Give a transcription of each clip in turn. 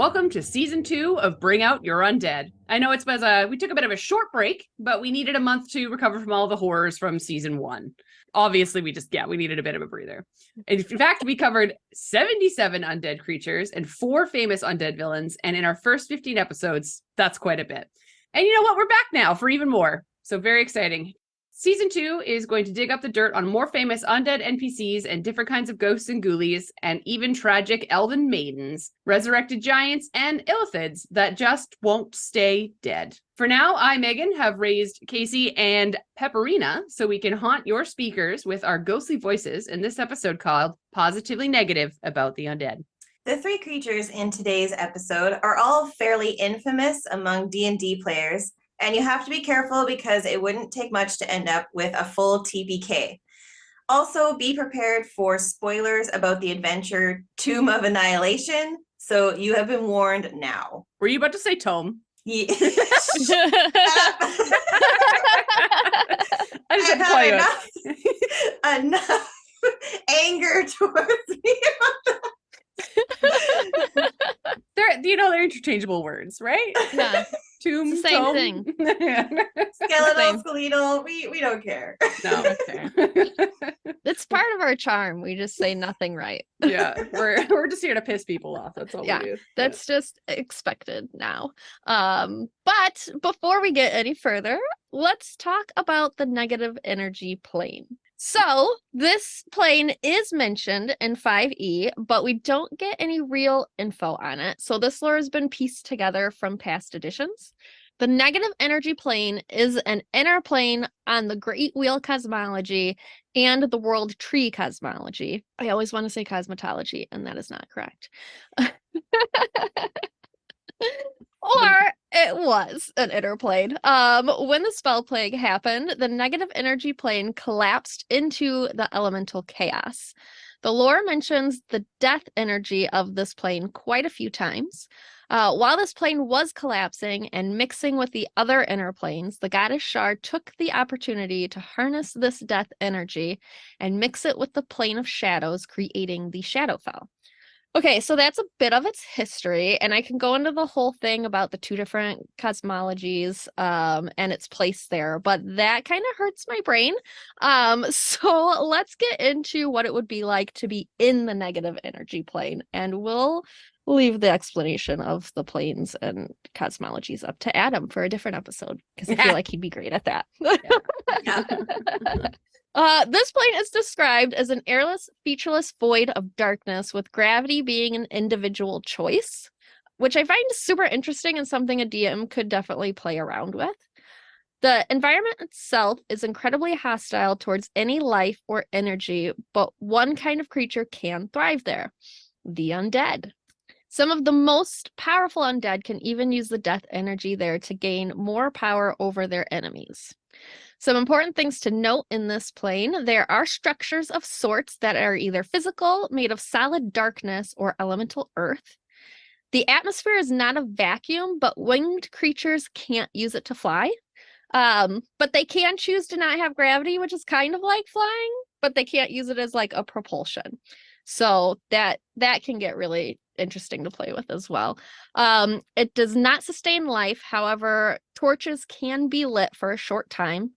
Welcome to season 2 of Bring Out Your Undead. I know we took a bit of a short break, but we needed a month to recover from all the horrors from season 1. Obviously, we needed a bit of a breather. In fact, we covered 77 undead creatures and 4 famous undead villains, and in our first 15 episodes, that's quite a bit. And you know what? We're back now for even more. So very exciting. Season 2 is going to dig up the dirt on more famous undead NPCs and different kinds of ghosts and ghoulies, and even tragic elven maidens, resurrected giants, and illithids that just won't stay dead. For now, I, Megan, have raised Casey and Pepperina so we can haunt your speakers with our ghostly voices in this episode called Positively Negative About the Undead. The 3 creatures in today's episode are all fairly infamous among D&D players, and you have to be careful because it wouldn't take much to end up with a full TPK. Also, be prepared for spoilers about the adventure Tomb of Annihilation, so you have been warned now. Were you about to say tome? Yeah. I just had to call you enough anger towards me. They're interchangeable words, right? Yeah. Tomb, it's the same thing. Skeletal, skeletal, we don't care. No, okay. It's part of our charm. We just say nothing right. Yeah, we're just here to piss people off. That's all we do. That's just expected now. But before we get any further, let's talk about the negative energy plane. So this plane is mentioned in 5e, but we don't get any real info on it. So this lore has been pieced together from past editions. The negative energy plane is an inner plane on the Great Wheel cosmology and the World Tree cosmology. I always want to say cosmetology, and that is not correct. Or it was an inner plane. When the spell plague happened, the negative energy plane collapsed into the elemental chaos. The lore mentions the death energy of this plane quite a few times. While this plane was collapsing and mixing with the other inner planes, the goddess Shar took the opportunity to harness this death energy and mix it with the plane of shadows, creating the Shadowfell. Okay, so that's a bit of its history, and I can go into the whole thing about the 2 different cosmologies and its place there, but that kind of hurts my brain. So let's get into what it would be like to be in the negative energy plane, and we'll leave the explanation of the planes and cosmologies up to Adam for a different episode, because I feel like he'd be great at that. Yeah. This plane is described as an airless, featureless void of darkness, with gravity being an individual choice, which I find super interesting and something a DM could definitely play around with. The environment itself is incredibly hostile towards any life or energy, but one kind of creature can thrive there: the undead. Some of the most powerful undead can even use the death energy there to gain more power over their enemies. Some important things to note in this plane: there are structures of sorts that are either physical, made of solid darkness, or elemental earth. The atmosphere is not a vacuum, but winged creatures can't use it to fly. But they can choose to not have gravity, which is kind of like flying, but they can't use it as like a propulsion. So that can get really interesting to play with as well. It does not sustain life. However, torches can be lit for a short time.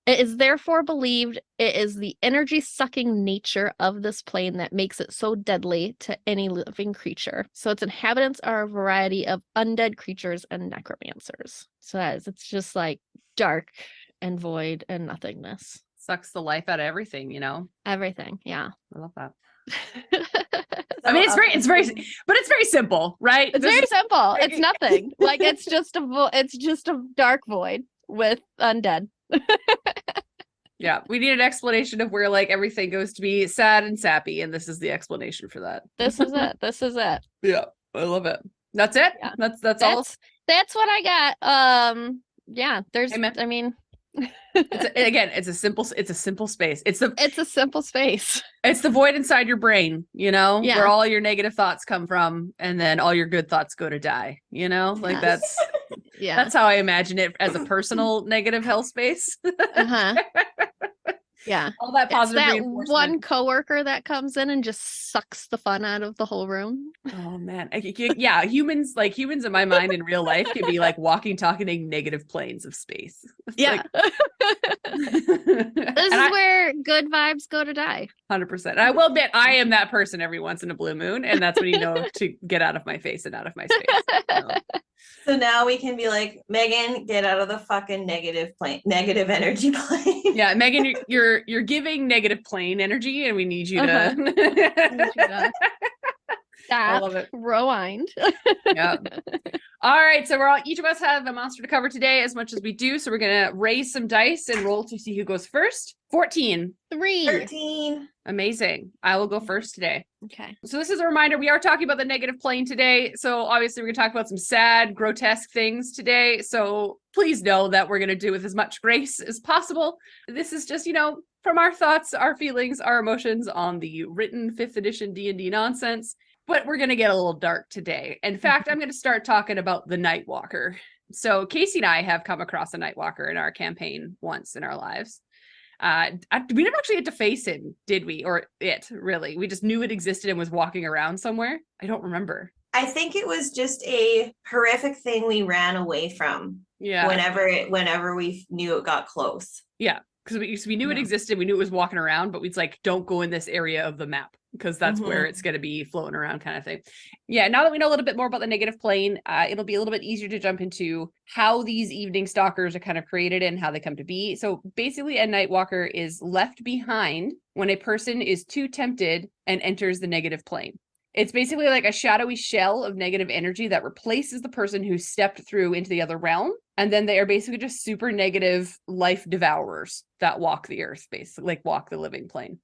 It is therefore believed it is the energy-sucking nature of this plane that makes it so deadly to any living creature. So its inhabitants are a variety of undead creatures and necromancers. So it's just like dark and void and nothingness. Sucks the life out of everything, you know? Everything, yeah. I love that. I mean, it's very simple, right? It's very simple. It's nothing. Like it's just a dark void with undead. Yeah, we need an explanation of where like everything goes to be sad and sappy, and this is the explanation for that. This is it. Yeah, I love it. That's it. Yeah. That's all. That's what I got. Yeah. There's. Amen. I mean. It's a simple space. It's a simple space. It's the void inside your brain, you know, where all your negative thoughts come from, and then all your good thoughts go to die, you know, like that's how I imagine it as a personal negative hell space. Yeah. All that It's positive that reinforcement. one coworker that comes in and just sucks the fun out of the whole room. Oh man. Yeah, humans in my mind in real life can be like walking, talking negative planes of space. It's Yeah. This is and where good vibes go to die. 100%. And I will admit, I am that person every once in a blue moon, and that's when you know to get out of my face and out of my space. So now we can be like, Megan, get out of the fucking negative energy plane. Yeah, Megan, you're giving negative plane energy, and we need you to Stop. I love it. Rewind. Yeah. All right, so each of us have a monster to cover today, as much as we do. So we're gonna raise some dice and roll to see who goes first. 14. 3. 13. Amazing. I will go first today. Okay. So this is a reminder, we are talking about the negative plane today. So obviously we're gonna talk about some sad, grotesque things today. So please know that we're gonna do with as much grace as possible. This is just, from our thoughts, our feelings, our emotions on the written 5th edition D&D nonsense. But we're going to get a little dark today. In fact, I'm going to start talking about the Nightwalker. So Casey and I have come across a Nightwalker in our campaign once in our lives. We never actually had to face him, did we? Or it, really. We just knew it existed and was walking around somewhere. I don't remember. I think it was just a horrific thing we ran away from. Yeah. Whenever we knew it got close. Yeah. Because we knew it existed. We knew it was walking around, but we'd like, don't go in this area of the map, because that's where it's going to be floating around kind of thing. Yeah, now that we know a little bit more about the negative plane, it'll be a little bit easier to jump into how these evening stalkers are kind of created and how they come to be. So basically, a Nightwalker is left behind when a person is too tempted and enters the negative plane. It's basically like a shadowy shell of negative energy that replaces the person who stepped through into the other realm. And then they are basically just super negative life devourers that walk the earth, basically, like walk the living plane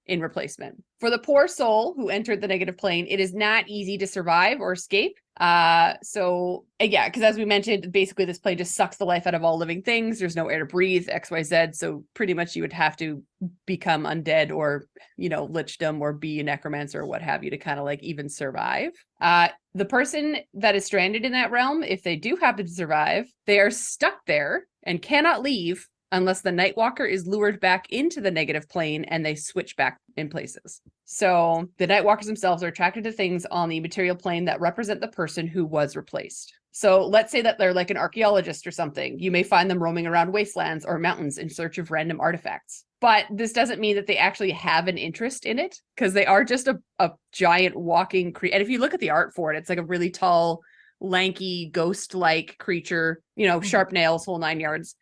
in replacement. For the poor soul who entered the negative plane, it is not easy to survive or escape. Because as we mentioned, basically this plane just sucks the life out of all living things. There's no air to breathe, XYZ. So pretty much you would have to become undead or, lichdom or be a necromancer or what have you to kind of like even survive. The person that is stranded in that realm, if they do happen to survive, they are stuck there and cannot leave unless the Nightwalker is lured back into the negative plane and they switch back in places. So the Nightwalkers themselves are attracted to things on the material plane that represent the person who was replaced. So let's say that they're like an archaeologist or something. You may find them roaming around wastelands or mountains in search of random artifacts. But this doesn't mean that they actually have an interest in it, because they are just a giant walking creature. And if you look at the art for it, it's like a really tall, lanky, ghost-like creature, sharp nails, whole 9 yards.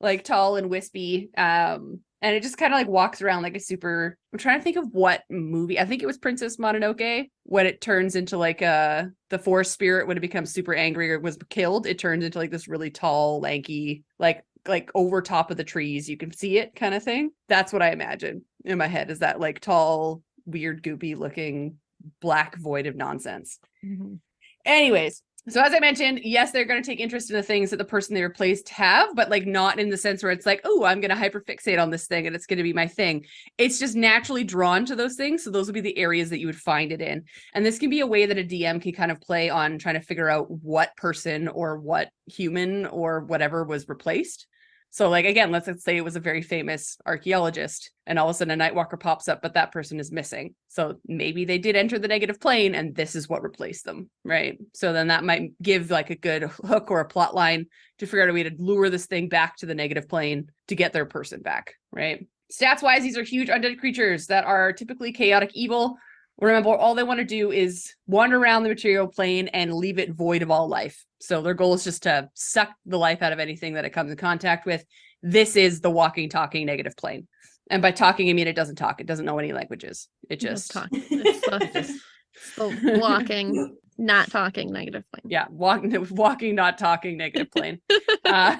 Like tall and wispy. And it just kind of like walks around like I'm trying to think of what movie. I think it was Princess Mononoke, when it turns into like the forest spirit, when it becomes super angry or was killed, it turns into like this really tall, lanky, like over top of the trees, you can see it kind of thing. That's what I imagine in my head, is that like tall, weird, goopy looking black void of nonsense. Anyways, so as I mentioned, yes, they're going to take interest in the things that the person they replaced have, but like not in the sense where it's like, oh, I'm going to hyperfixate on this thing and it's going to be my thing. It's just naturally drawn to those things. So those would be the areas that you would find it in. And this can be a way that a DM can kind of play on trying to figure out what person or what human or whatever was replaced. So like, again, let's say it was a very famous archaeologist and all of a sudden a Nightwalker pops up, but that person is missing. So maybe they did enter the negative plane and this is what replaced them, right? So then that might give like a good hook or a plot line to figure out a way to lure this thing back to the negative plane to get their person back, right? Stats wise, these are huge undead creatures that are typically chaotic evil. Remember, all they want to do is wander around the material plane and leave it void of all life. So their goal is just to suck the life out of anything that it comes in contact with. This is the walking, talking negative plane. And by talking, I mean it doesn't talk. It doesn't know any languages. It just talk. It's the walking, not talking negative plane. Yeah, walking, not talking negative plane. But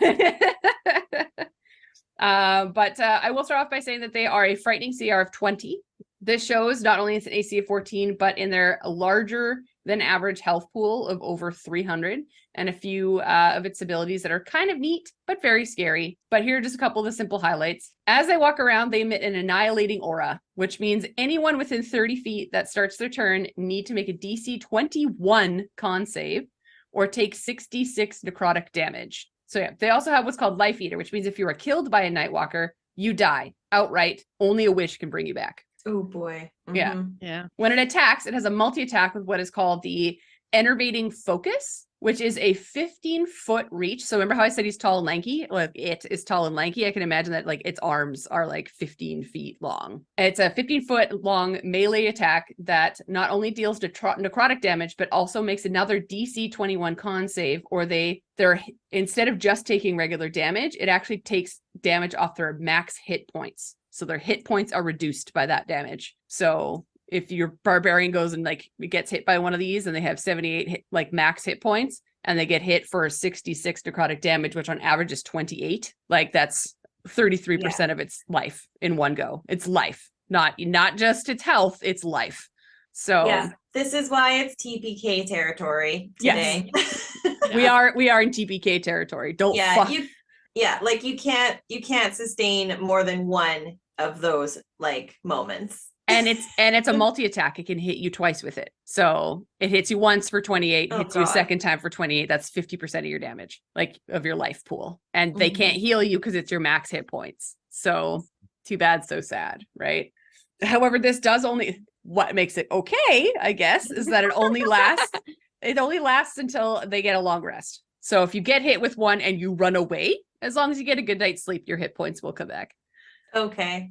I will start off by saying that they are a frightening CR of 20. This shows not only it's an AC of 14, but in their larger than average health pool of over 300, and a few of its abilities that are kind of neat, but very scary. But here are just a couple of the simple highlights. As they walk around, they emit an annihilating aura, which means anyone within 30 feet that starts their turn need to make a DC 21 con save or take 66 necrotic damage. So yeah, they also have what's called Life Eater, which means if you are killed by a Nightwalker, you die outright. Only a wish can bring you back. Oh boy. Yeah. Mhm. Yeah. When it attacks, it has a multi-attack with what is called the Enervating Focus, which is a 15-foot reach. So remember how I said he's tall and lanky? Well, if it is tall and lanky, I can imagine that like its arms are like 15 feet long. It's a 15-foot long melee attack that not only deals necrotic damage, but also makes another DC 21 con save, or they're instead of just taking regular damage, it actually takes damage off their max hit points. So their hit points are reduced by that damage. So if your barbarian goes and like gets hit by one of these and they have 78 max hit points and they get hit for 66 necrotic damage, which on average is 28, like that's 33% of its life in one go. It's life, not just its health, it's life. So yeah, this is why it's TPK territory today. Yes. we are in TPK territory. Don't like you can't sustain more than one of those like moments. And it's a multi-attack. It can hit you twice with it. So it hits you once for 28, hits you a second time for 28. That's 50% of your damage, like of your life pool. And they can't heal you because it's your max hit points. So too bad, so sad, right? However, this does what makes it okay, I guess, is that it only lasts until they get a long rest. So if you get hit with one and you run away, as long as you get a good night's sleep, your hit points will come back. Okay.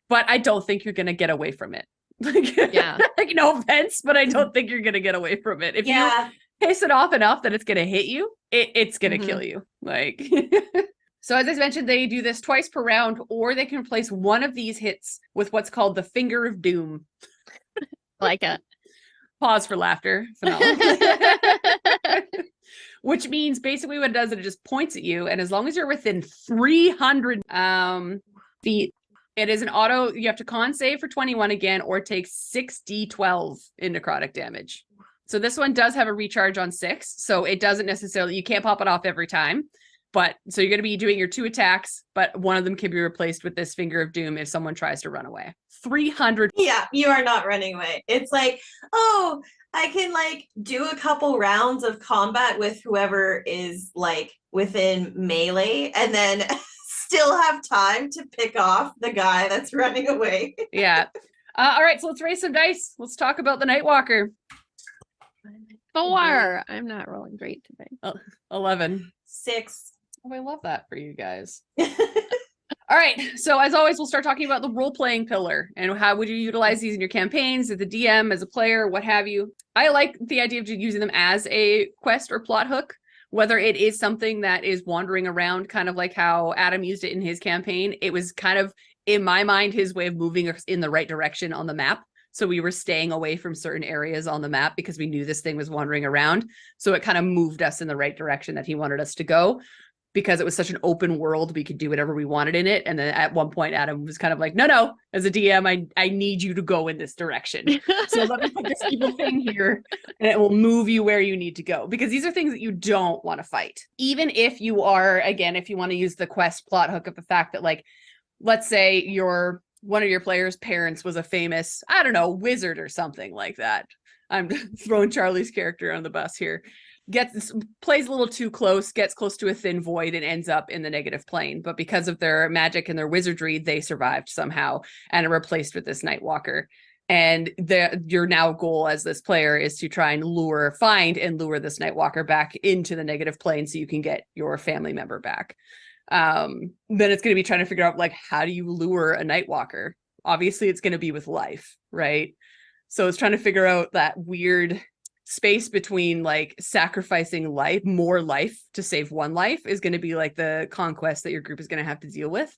But I don't think you're gonna get away from it. Yeah. Like no offense, but I don't think you're gonna get away from it. If you piss it off enough that it's gonna hit you, it's gonna kill you. Like so as I mentioned, they do this twice per round, or they can replace one of these hits with what's called the Finger of Doom. Like it. Pause for laughter. Phenomenal. Which means basically what it does is it just points at you, and as long as you're within 300 feet, it is an auto. You have to con save for 21 again, or take 6d12 in necrotic damage. So this one does have a recharge on 6, so it doesn't necessarily, you can't pop it off every time. But so you're going to be doing your 2 attacks, but one of them can be replaced with this Finger of Doom if someone tries to run away. 300. Yeah, you are not running away. It's like, oh, I can like do a couple rounds of combat with whoever is like within melee, and then still have time to pick off the guy that's running away. Yeah. All right, so let's raise some dice. Let's talk about the Nightwalker. 4. I'm not rolling great today. 11. 6. Oh, I love that for you guys. All right, so as always, we'll start talking about the role-playing pillar and how would you utilize these in your campaigns, as the DM, as a player, what have you. I like the idea of using them as a quest or plot hook, whether it is something that is wandering around, kind of like how Adam used it in his campaign. It was kind of, in my mind, his way of moving us in the right direction on the map. So we were staying away from certain areas on the map because we knew this thing was wandering around. So it kind of moved us in the right direction that he wanted us to go. Because it was such an open world, we could do whatever we wanted in it. And then at one point, Adam was kind of like, no, as a DM, I need you to go in this direction. So let me put this evil thing here and it will move you where you need to go. Because these are things that you don't want to fight. Even if you are, again, if you want to use the quest plot hook of the fact that, like, let's say one of your players' parents was a famous, I don't know, wizard or something like that. I'm throwing Charlie's character on the bus here. Plays a little too close, gets close to a thin void, and ends up in the negative plane. But because of their magic and their wizardry, they survived somehow and are replaced with this Nightwalker. And your now goal as this player is to try and find and lure this Nightwalker back into the negative plane so you can get your family member back. Then it's going to be trying to figure out, like, how do you lure a Nightwalker? Obviously, it's going to be with life, right? So it's trying to figure out that weird space between like sacrificing more life to save one life is going to be like the conquest that your group is going to have to deal with,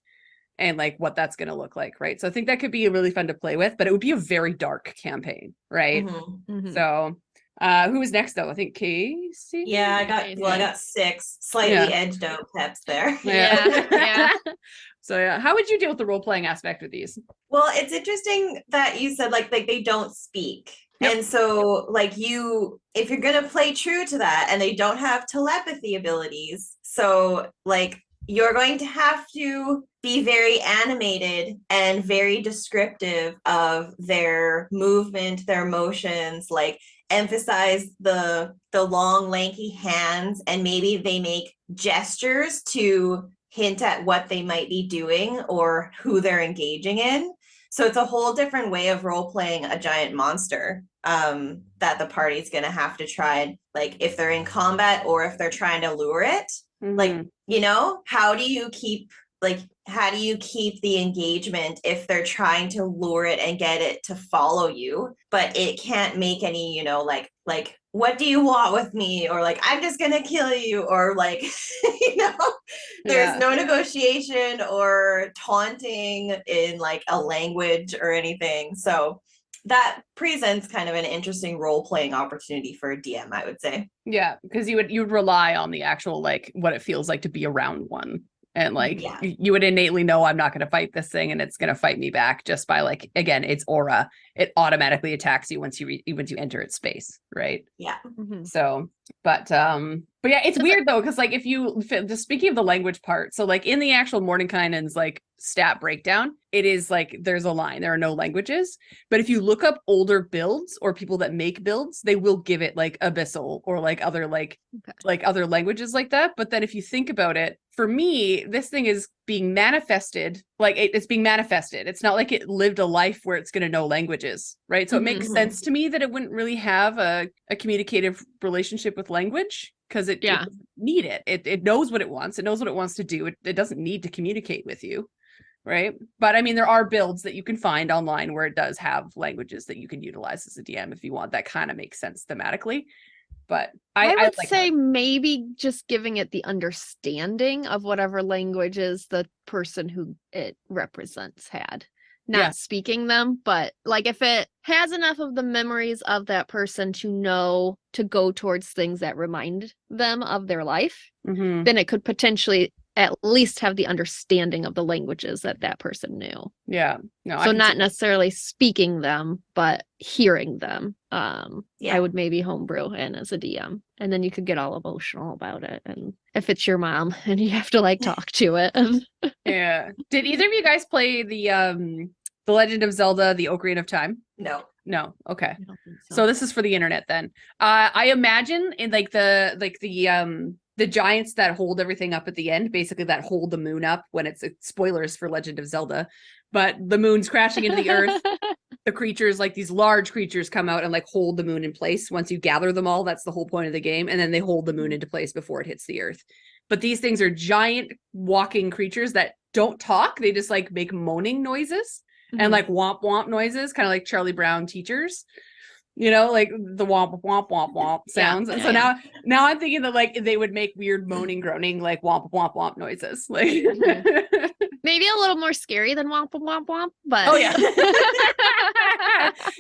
and like what that's going to look like, right? So I think that could be really fun to play with, but it would be a very dark campaign, right? So who was next though? I think Casey. Yeah, I got 6 slightly edged out peps there. Yeah. So yeah, how would you deal with the role-playing aspect of these? Well, it's interesting that you said like they don't speak. Yep. And so like if you're going to play true to that, and they don't have telepathy abilities, so like you're going to have to be very animated and very descriptive of their movement, their emotions, like emphasize the long lanky hands, and maybe they make gestures to hint at what they might be doing or who they're engaging in. So it's a whole different way of role playing a giant monster that the party's gonna have to try, like if they're in combat or if they're trying to lure it. Like, you know, how do you keep the engagement if they're trying to lure it and get it to follow you, but it can't make any, you know, like what do you want with me, or like I'm just gonna kill you, or like you know, there's no negotiation or taunting in like a language or anything. So that presents kind of an interesting role-playing opportunity for a DM, I would say. Yeah, because you would rely on the actual, like, what it feels like to be around one. And like you would innately know I'm not going to fight this thing and it's going to fight me back just by, like, again, its aura. It automatically attacks you once you enter its space, right? Yeah. So, but yeah, it's weird though, because like if you just speaking of the language part, so like in the actual Mordenkainen's like stat breakdown, it is like there's a line, there are no languages, but if you look up older builds or people that make builds, they will give it like abyssal or like other like other languages like that. But then if you think about it, for me, this thing is being manifested, like it's being manifested. It's not like it lived a life where it's going to know languages, right? So it makes sense to me that it wouldn't really have a communicative relationship with language, because it doesn't need it. It knows what it wants. It knows what it wants to do. It doesn't need to communicate with you, right? But I mean, there are builds that you can find online where it does have languages that you can utilize as a DM if you want. That kind of makes sense thematically. But I would like say maybe just giving it the understanding of whatever languages the person who it represents had. Not speaking them, but like if it has enough of the memories of that person to know to go towards things that remind them of their life, then it could potentially at least have the understanding of the languages that that person knew. Yeah. No, so not necessarily speaking them, but hearing them. I would maybe homebrew in as a DM, and then you could get all emotional about it. And if it's your mom and you have to like talk to it. Yeah. Did either of you guys play the Legend of Zelda, the Ocarina of Time? No. Okay. I don't think so. So this is for the internet then. I imagine in like the giants that hold everything up at the end, basically that hold the moon up when it's spoilers for Legend of Zelda, but the moon's crashing into the earth. The creatures, like these large creatures, come out and like hold the moon in place. Once you gather them all, that's the whole point of the game. And then they hold the moon into place before it hits the earth. But these things are giant walking creatures that don't talk. They just like make moaning noises and like womp womp noises, kind of like Charlie Brown teachers. You know, like the womp womp womp womp sounds. And so now I'm thinking that like they would make weird moaning, groaning, like womp womp womp noises. Like maybe a little more scary than womp womp womp, but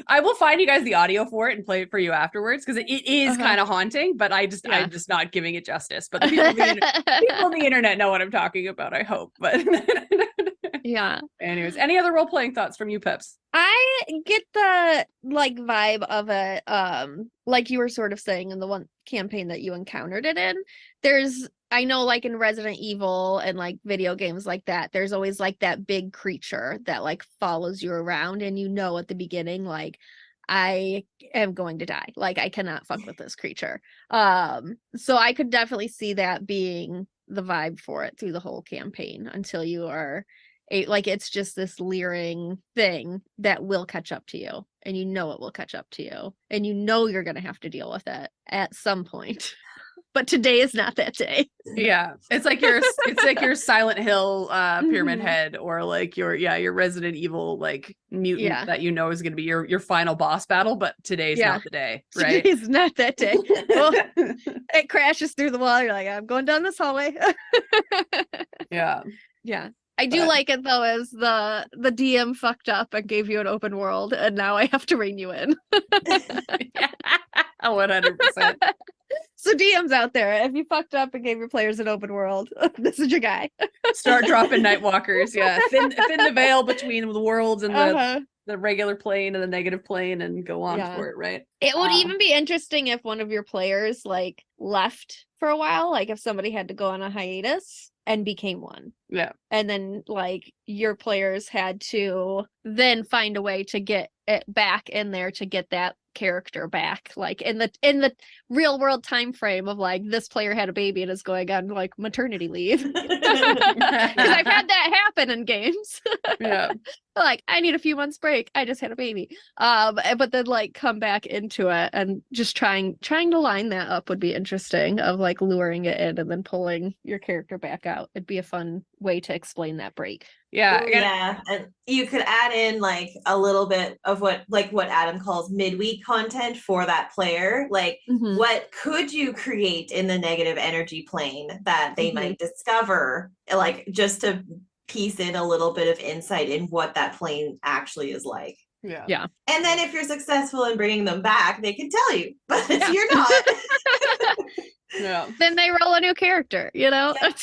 I will find you guys the audio for it and play it for you afterwards, because it is kind of haunting, but I'm just not giving it justice. But the people on the internet know what I'm talking about, I hope. But yeah. Anyways, any other role-playing thoughts from you, Peps? I get the like vibe of it, like you were sort of saying in the one campaign that you encountered it in. I know like in Resident Evil and like video games like that, there's always like that big creature that like follows you around, and you know at the beginning, like, I am going to die. Like, I cannot fuck with this creature. So I could definitely see that being the vibe for it through the whole campaign until you are like, it's just this leering thing that will catch up to you, and you know it will catch up to you, and you know you're going to have to deal with it at some point. But today is not that day. Yeah, it's like your Silent Hill Pyramid Head, or like your Resident Evil like mutant that you know is going to be your final boss battle. But today's not the day, right? Today's not that day. Well, it crashes through the wall. You're like, I'm going down this hallway. Yeah. I do like it though, as the DM fucked up and gave you an open world, and now I have to rein you in. 100%. So DMs out there, if you fucked up and gave your players an open world, this is your guy. Start dropping Nightwalkers, thin the veil between the worlds and the regular plane and the negative plane, and go on for it, right? It would even be interesting if one of your players like left for a while, like if somebody had to go on a hiatus and became one. Yeah. And then like your players had to then find a way to get it back in there to get that character back, like in the real world time frame of like this player had a baby and is going on like maternity leave. Because I've had that happen in games. Yeah. Like, I need a few months break, I just had a baby. But then like come back into it, and just trying to line that up would be interesting, of like luring it in and then pulling your character back out. It'd be a fun way to explain that break. Yeah. Ooh, yeah, and you could add in like a little bit of what Adam calls midweek content for that player. Like, what could you create in the negative energy plane that they might discover? Like, just to piece in a little bit of insight in what that plane actually is like. Yeah. And then if you're successful in bringing them back, they can tell you. But if you're not, then they roll a new character, you know? Yeah.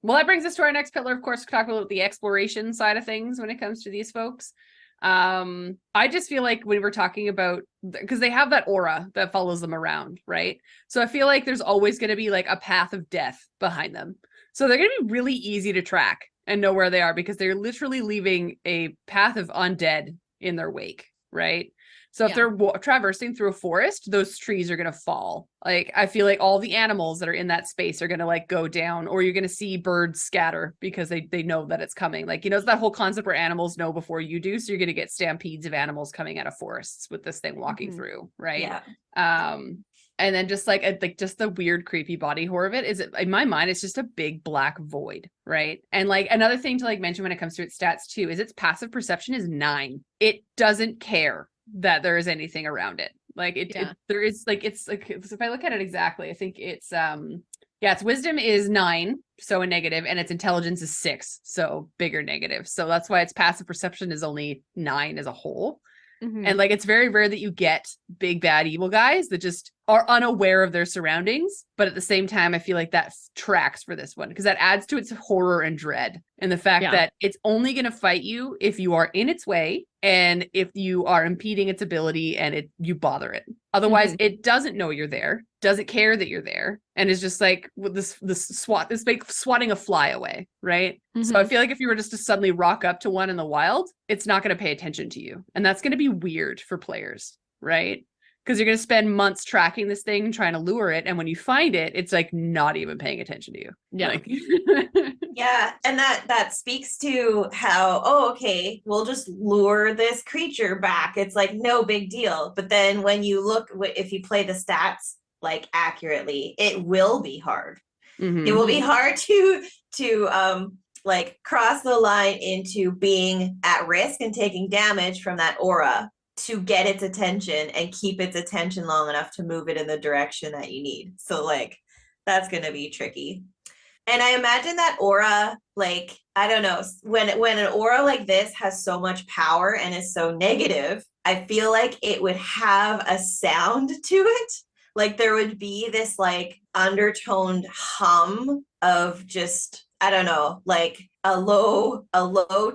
Well, that brings us to our next pillar, of course, talk about the exploration side of things when it comes to these folks. I just feel like when we're talking about, because they have that aura that follows them around, right? So I feel like there's always going to be like a path of death behind them. So they're going to be really easy to track and know where they are, because they're literally leaving a path of undead in their wake, right? So if they're traversing through a forest, those trees are going to fall. Like, I feel like all the animals that are in that space are going to like go down, or you're going to see birds scatter because they know that it's coming. Like, you know, it's that whole concept where animals know before you do. So you're going to get stampedes of animals coming out of forests with this thing walking through, right? Yeah. And then just like just the weird, creepy body horror of it is, in my mind, it's just a big black void, right? And like another thing to like mention when it comes to its stats too is its passive perception is 9. It doesn't care that there is anything around it. Like there is like, it's like, if I look at it exactly, I think it's its wisdom is 9, so a negative, and its intelligence is 6, so bigger negative. So that's why its passive perception is only 9 as a whole. And like, it's very rare that you get big bad evil guys that just are unaware of their surroundings, but at the same time I feel like that tracks for this one, because that adds to its horror and dread, and the fact that it's only going to fight you if you are in its way and if you are impeding its ability and you bother it. Otherwise it doesn't know you're there, doesn't care that you're there, and is just like with this big swatting a fly away, right? So I feel like if you were just to suddenly rock up to one in the wild, it's not going to pay attention to you, and that's going to be weird for players, right? Because you're going to spend months tracking this thing, trying to lure it, and when you find it, it's like not even paying attention to you. Like yeah, and that speaks to how, okay, we'll just lure this creature back. It's like no big deal. But then when you look, if you play the stats like accurately, it will be hard. It will be hard to like cross the line into being at risk and taking damage from that aura to get its attention and keep its attention long enough to move it in the direction that you need. So like, that's going to be tricky. And I imagine that aura, like, I don't know, when an aura like this has so much power and is so negative, I feel like it would have a sound to it. Like, there would be this like undertoned hum of just, I don't know, like a low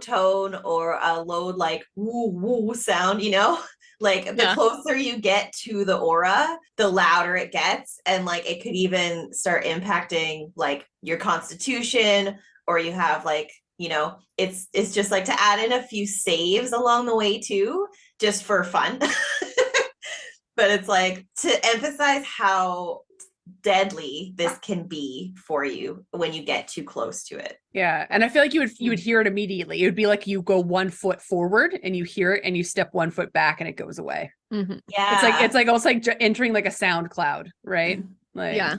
tone or a low like woo woo sound, you know? Like, the closer you get to the aura, the louder it gets. And like, it could even start impacting like your constitution, or you have like, you know, it's just like to add in a few saves along the way too, just for fun. But it's like to emphasize how deadly this can be for you when you get too close to it. Yeah, and I feel like you would hear it immediately. It would be like you go 1 foot forward and you hear it, and you step 1 foot back and it goes away. Yeah, it's like almost like entering like a sound cloud, right? Like, yeah,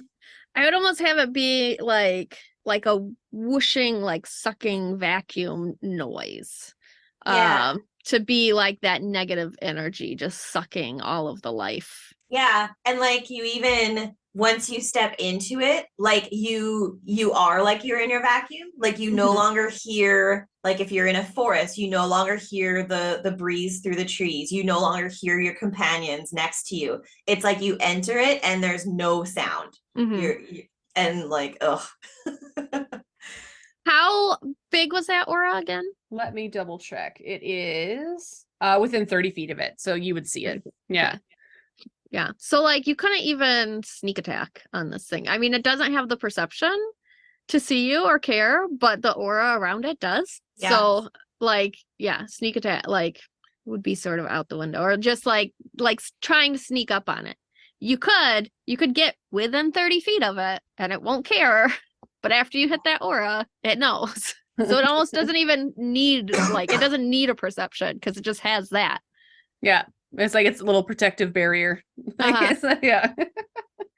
I would almost have it be like a whooshing, like sucking vacuum noise. To be like that negative energy just sucking all of the life. Yeah, and like, you even, once you step into it, like you are like you're in your vacuum. Like, you no longer hear, like if you're in a forest, you no longer hear the breeze through the trees. You no longer hear your companions next to you. It's like you enter it and there's no sound. You're and like, ugh. How big was that aura again? Let me double check. It is within 30 feet of it, so you would see it. Yeah. So like, you couldn't even sneak attack on this thing. I mean, it doesn't have the perception to see you or care, but the aura around it does. So like, sneak attack, like would be sort of out the window, or just like trying to sneak up on it. You could get within 30 feet of it and it won't care, but after you hit that aura, it knows. So it almost doesn't even need it doesn't need a perception because it just has that. Yeah. It's like it's a little protective barrier. Yeah.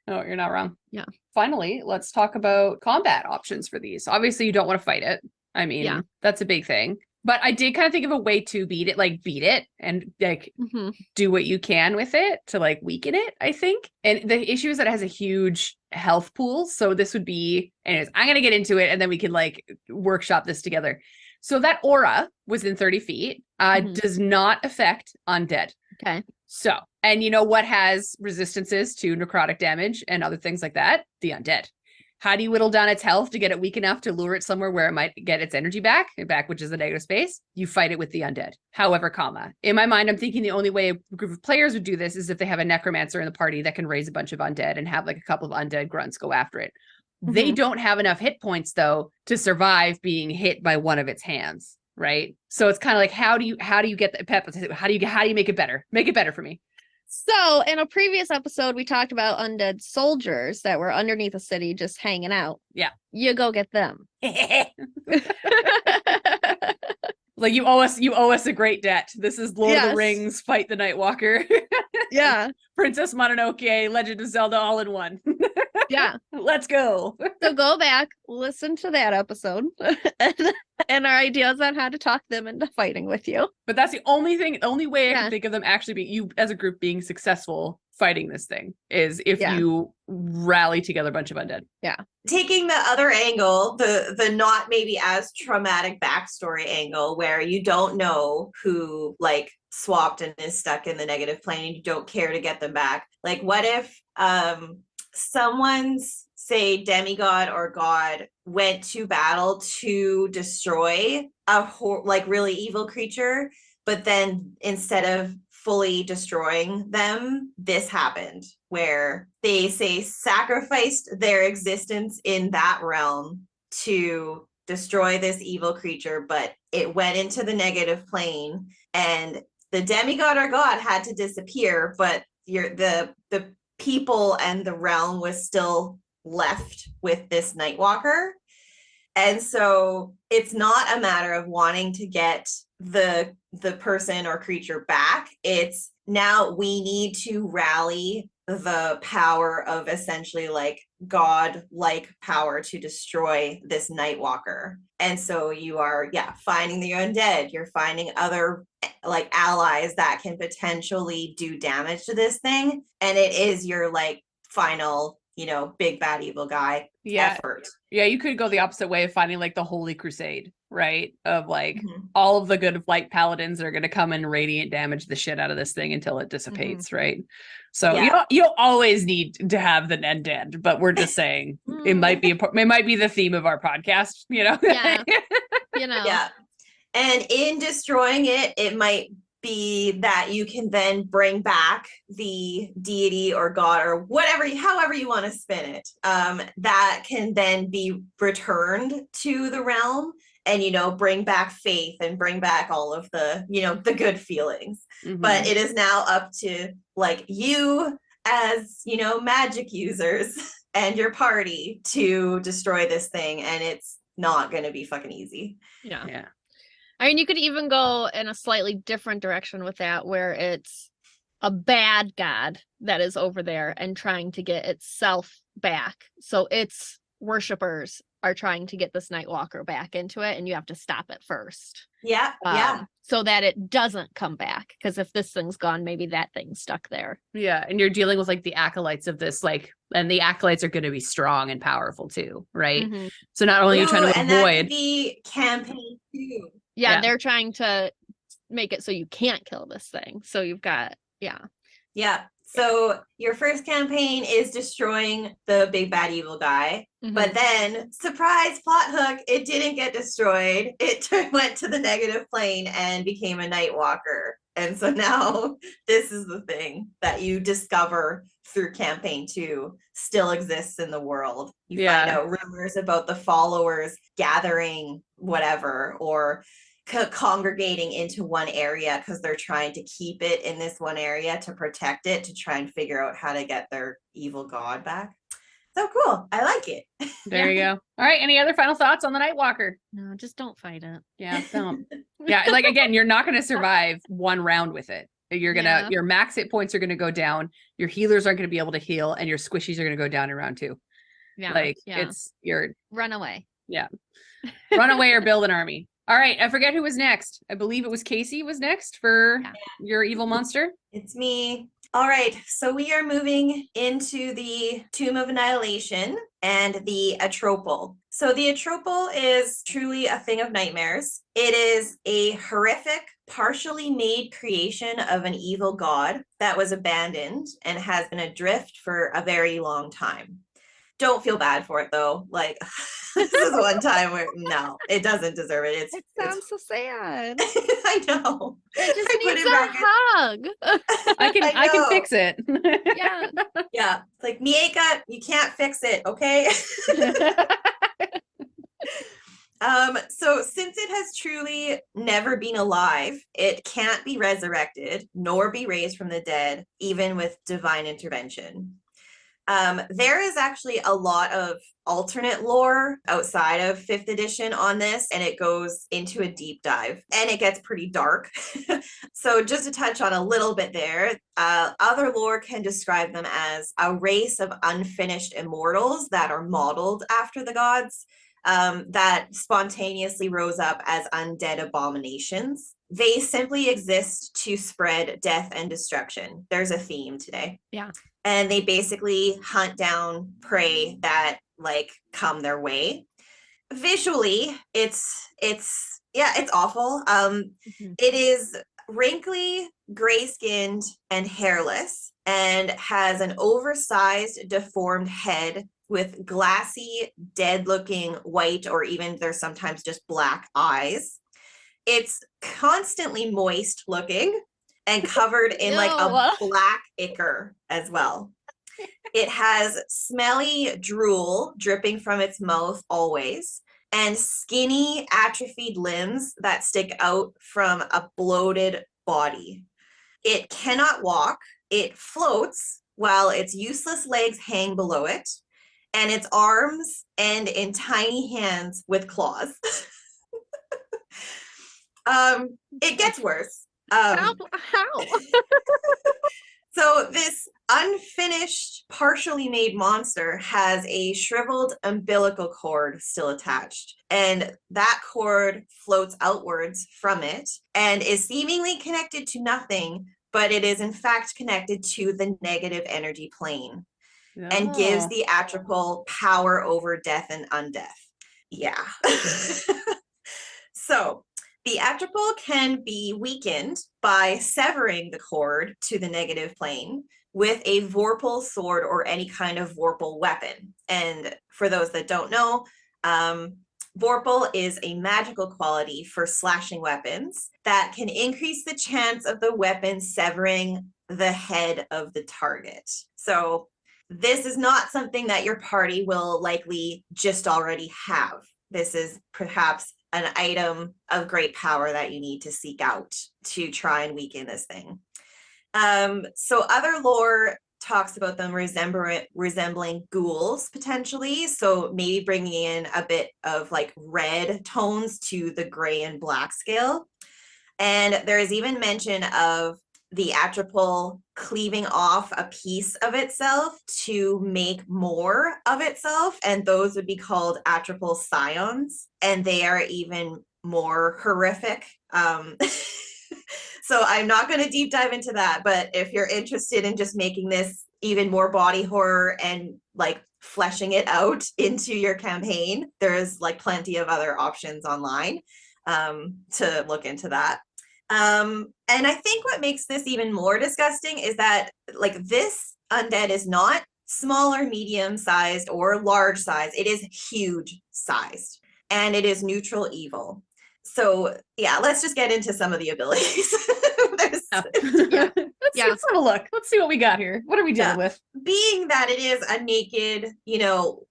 Oh, you're not wrong. Yeah. Finally, let's talk about combat options for these. Obviously, you don't want to fight it. I mean, that's a big thing. But I did kind of think of a way to beat it and like do what you can with it to like weaken it, I think. And the issue is that it has a huge health pool. So this would be, anyways, I'm going to get into it and then we can like workshop this together. So that aura within 30 feet does not affect undead. Okay. So, and you know what has resistances to necrotic damage and other things like that? The undead. How do you whittle down its health to get it weak enough to lure it somewhere where it might get its energy back, which is the negative space? You fight it with the undead. However, in my mind, I'm thinking the only way a group of players would do this is if they have a necromancer in the party that can raise a bunch of undead and have like a couple of undead grunts go after it. They don't have enough hit points though to survive being hit by one of its hands, right? So it's kind of like how do you get the pep? How do you make it better? Make it better for me. So in a previous episode, we talked about undead soldiers that were underneath a city just hanging out. Yeah. You go get them. Like you owe us a great debt. This is Lord of the Rings, Fight the Nightwalker. Yeah. Princess Mononoke, Legend of Zelda all in one. Yeah. Let's go. So go back, listen to that episode and our ideas on how to talk them into fighting with you. But that's the only way I can think of them actually being you as a group being successful fighting this thing is if you rally together a bunch of undead. Yeah. Taking the other angle, the not maybe as traumatic backstory angle where you don't know who like swapped and is stuck in the negative plane and you don't care to get them back. Like what if someone's say demigod or god went to battle to destroy a like really evil creature, but then instead of fully destroying them, this happened where they say sacrificed their existence in that realm to destroy this evil creature, but it went into the negative plane and the demigod or god had to disappear, but the people and the realm was still left with this Nightwalker. And so it's not a matter of wanting to get the person or creature back. It's now we need to rally the power of essentially like God-like power to destroy this Nightwalker. And so you are, finding the undead. You're finding other like allies that can potentially do damage to this thing. And it is your like final, big bad evil guy effort. Yeah, you could go the opposite way of finding like the Holy Crusade, right? Of like all of the good light paladins are going to come and radiant damage the shit out of this thing until it dissipates, right? So you don't always need to have the undead, but we're just saying it might be the theme of our podcast, Yeah. Yeah. And in destroying it, it might be that you can then bring back the deity or god or however you want to spin it, that can then be returned to the realm and bring back faith and bring back all of the the good feelings. But it is now up to like you as magic users and your party to destroy this thing, and it's not going to be fucking easy. Yeah. I mean, you could even go in a slightly different direction with that, where it's a bad god that is over there and trying to get itself back. So its worshippers are trying to get this Nightwalker back into it, and you have to stop it first. Yeah. So that it doesn't come back. Because if this thing's gone, maybe that thing's stuck there. Yeah, and you're dealing with like the acolytes of this, like, and the acolytes are going to be strong and powerful too, right? So not only are you trying to avoid, that could be campaign 2. Yeah, they're trying to make it so you can't kill this thing. So you've got, Yeah. So your first campaign is destroying the big bad evil guy. But then, surprise plot hook, it didn't get destroyed. It went to the negative plane and became a Nightwalker. And so now this is the thing that you discover through campaign 2 still exists in the world. You find out rumors about the followers gathering whatever, or congregating into one area because they're trying to keep it in this one area to protect it, to try and figure out how to get their evil god back. So cool. I like it. There you go. All right. Any other final thoughts on the Nightwalker? No, just don't fight it. Yeah, don't. Yeah, like again, you're not going to survive one round with it. You're gonna your max hit points are going to go down. Your healers aren't going to be able to heal, and your squishies are going to go down in round 2. Yeah, like it's your run away. Yeah, run away or build an army. All right, I forget who was next. I believe it was Casey was next for your evil monster. It's me. All right, so we are moving into the Tomb of Annihilation and the Atropol. So the Atropol is truly a thing of nightmares. It is a horrific, partially made creation of an evil god that was abandoned and has been adrift for a very long time. Don't feel bad for it though. Like this is one time where no, it doesn't deserve it. It sounds so sad. I know. It just needs a hug. I can fix it. Yeah. Yeah. Like Mieka, you can't fix it, okay? So since it has truly never been alive, it can't be resurrected nor be raised from the dead, even with divine intervention. There is actually a lot of alternate lore outside of 5th edition on this, and it goes into a deep dive and it gets pretty dark. So just to touch on a little bit there, other lore can describe them as a race of unfinished immortals that are modeled after the gods, that spontaneously rose up as undead abominations. They simply exist to spread death and destruction. There's a theme today. Yeah. And they basically hunt down prey that like come their way. Visually, it's awful. It is wrinkly, gray-skinned, and hairless, and has an oversized, deformed head with glassy, dead-looking white, or even there's sometimes just black eyes. It's constantly moist looking and covered in like a black ichor as well. It has smelly drool dripping from its mouth always, and skinny, atrophied limbs that stick out from a bloated body. It cannot walk. It floats while its useless legs hang below it, and its arms end in tiny hands with claws. It gets worse. How? So this unfinished, partially made monster has a shriveled umbilical cord still attached, and that cord floats outwards from it and is seemingly connected to nothing, but it is in fact connected to the negative energy plane and gives the Atropol power over death and undeath. Yeah. So the Atropol can be weakened by severing the cord to the negative plane with a Vorpal sword or any kind of Vorpal weapon. And for those that don't know, Vorpal is a magical quality for slashing weapons that can increase the chance of the weapon severing the head of the target. So this is not something that your party will likely just already have. This is perhaps an item of great power that you need to seek out to try and weaken this thing. So other lore talks about them resembling ghouls potentially. So maybe bringing in a bit of like red tones to the gray and black scale. And there is even mention of the Atropol cleaving off a piece of itself to make more of itself, and those would be called Atropol scions, and they are even more horrific. So I'm not going to deep dive into that, but if you're interested in just making this even more body horror and like fleshing it out into your campaign, there's like plenty of other options online to look into that. And I think what makes this even more disgusting is that like this undead is not small or medium sized or large size. It is huge sized, and it is neutral evil. So yeah, let's just get into some of the abilities. Let's have a look. Let's see what we got here. What are we dealing with? Being that it is a naked,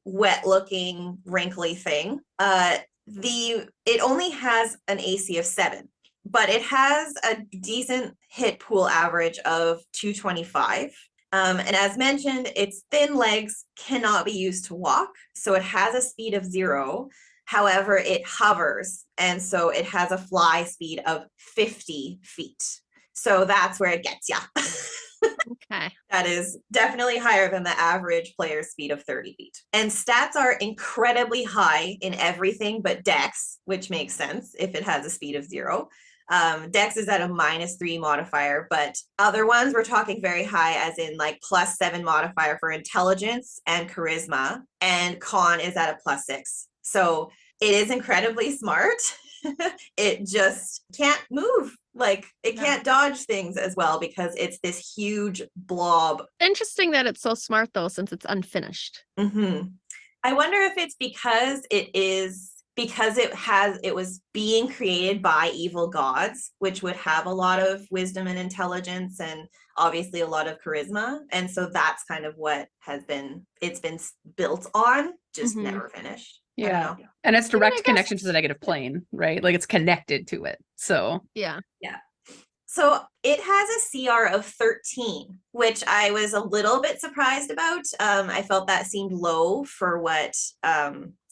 wet looking, wrinkly thing, it only has an AC of 7, but it has a decent hit pool average of 225. And as mentioned, its thin legs cannot be used to walk, so it has a speed of 0. However, it hovers, and so it has a fly speed of 50 feet. So that's where it gets ya. Okay. That is definitely higher than the average player's speed of 30 feet. And stats are incredibly high in everything but Dex, which makes sense if it has a speed of 0. Dex is at a -3 modifier, but other ones we're talking very high, as in like +7 modifier for intelligence and charisma, and con is at a +6. So it is incredibly smart. It just can't move. Like, it can't dodge things as well because it's this huge blob. Interesting that it's so smart though, since it's unfinished. I wonder if it's because it was being created by evil gods, which would have a lot of wisdom and intelligence and obviously a lot of charisma. And so that's kind of what it's been built on, just never finished. Yeah. And it's direct connection to the negative plane, right? Like, it's connected to it. So yeah. So it has a CR of 13, which I was a little bit surprised about. I felt that seemed low for what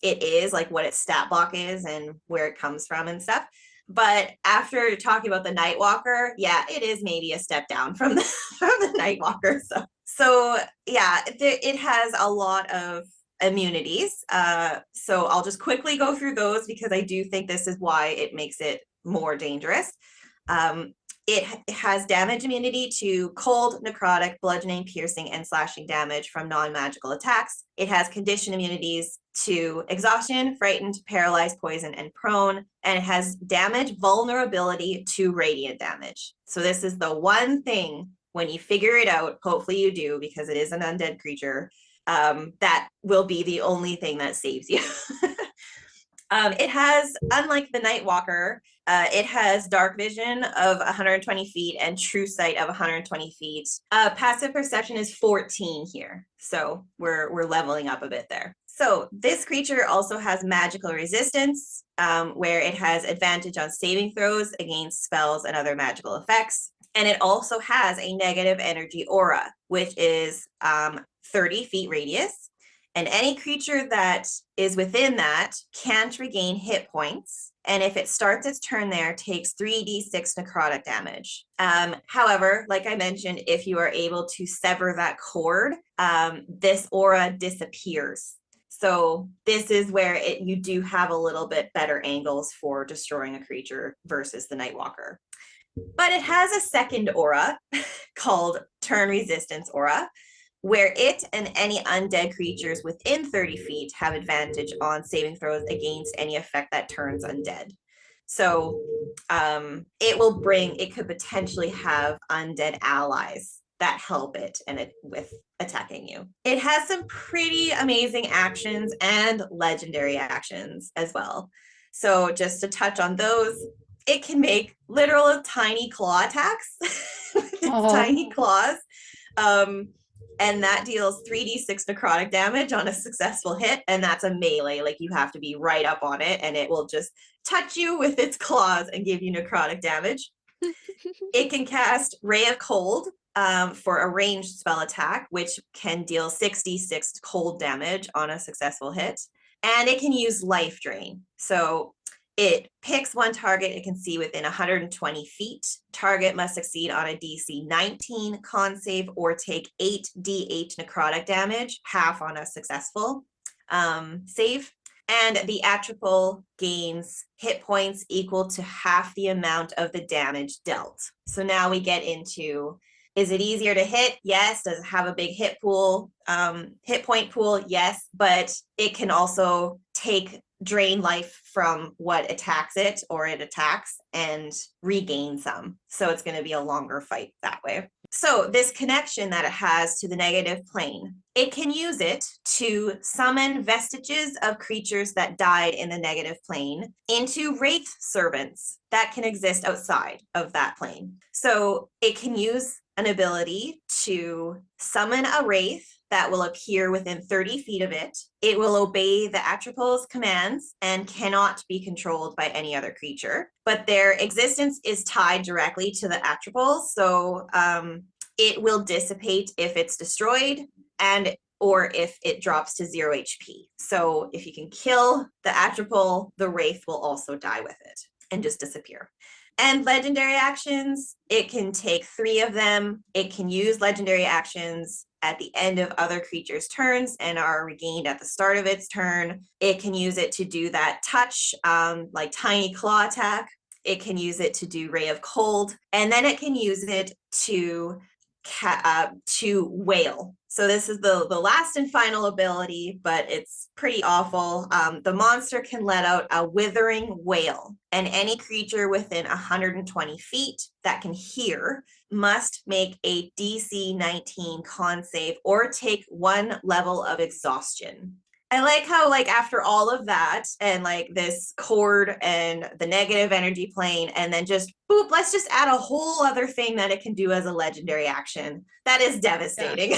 it is, like what its stat block is and where it comes from and stuff. But after talking about the Nightwalker, yeah, it is maybe a step down from the Nightwalker. So yeah, it has a lot of immunities. So I'll just quickly go through those because I do think this is why it makes it more dangerous. It has damage immunity to cold, necrotic, bludgeoning, piercing, and slashing damage from non-magical attacks. It has condition immunities to exhaustion, frightened, paralyzed, poison, and prone. And it has damage vulnerability to radiant damage. So this is the one thing, when you figure it out, hopefully you do, because it is an undead creature, that will be the only thing that saves you. It has, unlike the Nightwalker, it has dark vision of 120 feet and true sight of 120 feet. Passive perception is 14 here, so we're leveling up a bit there. So this creature also has magical resistance, where it has advantage on saving throws against spells and other magical effects. And it also has a negative energy aura, which is 30 feet radius. And any creature that is within that can't regain hit points. And if it starts its turn there, takes 3d6 necrotic damage. However, like I mentioned, if you are able to sever that cord, this aura disappears. So this is where you do have a little bit better angles for destroying a creature versus the Nightwalker. But it has a second aura called Turn Resistance Aura, where it and any undead creatures within 30 feet have advantage on saving throws against any effect that turns undead. So it could potentially have undead allies that help it with attacking you. It has some pretty amazing actions and legendary actions as well. So just to touch on those, it can make literal tiny claw attacks with its tiny claws. And that deals 3d6 necrotic damage on a successful hit, and that's a melee. Like, you have to be right up on it, and it will just touch you with its claws and give you necrotic damage. It can cast Ray of Cold for a ranged spell attack, which can deal 6d6 cold damage on a successful hit. And it can use Life Drain. So it picks one target it can see within 120 feet. Target must succeed on a DC 19 con save or take 8d8 necrotic damage, half on a successful save. And the Atropol gains hit points equal to half the amount of the damage dealt. So now we get into, is it easier to hit? Yes. Does it have a big hit pool? Hit point pool? Yes. But it can also drain life from what attacks it or it attacks and regain some. So it's going to be a longer fight that way. So this connection that it has to the negative plane, it can use it to summon vestiges of creatures that died in the negative plane into wraith servants that can exist outside of that plane. So it can use an ability to summon a wraith that will appear within 30 feet of it. It will obey the Atropol's commands and cannot be controlled by any other creature, but their existence is tied directly to the Atropol. So it will dissipate if it's destroyed or if it drops to 0 HP. So if you can kill the Atropol, the Wraith will also die with it and just disappear. And legendary actions, it can take 3 of them. It can use legendary actions at the end of other creatures' turns and are regained at the start of its turn. It can use it to do that touch, like tiny claw attack. It can use it to do Ray of Cold, and then it can use it to wail. So this is the last and final ability, but it's pretty awful. The monster can let out a withering wail, and any creature within 120 feet that can hear must make a DC 19 con save or take 1 level of exhaustion. I like how, like, after all of that and like this cord and the negative energy plane, and then just boop, let's just add a whole other thing that it can do as a legendary action. That is devastating.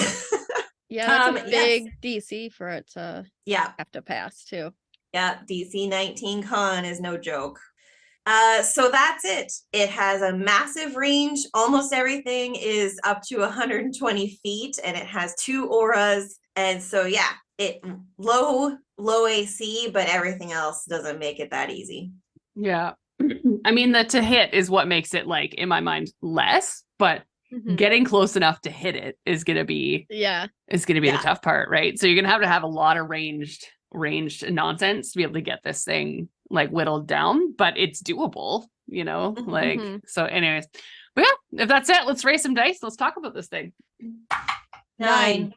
Yeah, that's a big DC for it to have to pass too. Yeah, DC 19 con is no joke. So that's it. It has a massive range. Almost everything is up to 120 feet, and it has 2 auras. And so, yeah, it low AC, but everything else doesn't make it that easy. Yeah. I mean, the to hit is what makes it, like, in my mind, less, but getting close enough to hit it is going to be the tough part, right? So you're going to have a lot of ranged nonsense to be able to get this thing like whittled down, but it's doable, you know, like, so anyways, but yeah, if that's it, let's raise some dice. Let's talk about this thing. 9.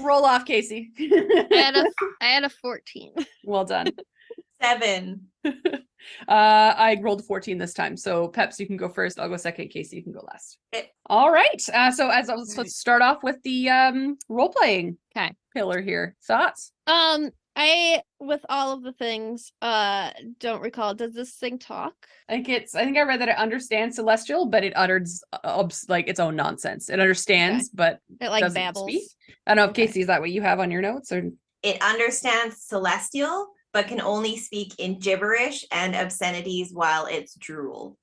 Roll off, Casey. I had a 14. Well done. 7. I rolled a 14 this time. So Peps, you can go first. I'll go second. Casey, you can go last. Okay. All right. Let's start off with the role playing pillar here. Thoughts? I, with all of the things, don't recall. Does this thing talk? I think I read that it understands Celestial, but it utters like its own nonsense. It understands, but it like doesn't babbles. speak. I don't know if Casey, is that what you have on your notes, or? It understands Celestial, but can only speak in gibberish and obscenities while it's drool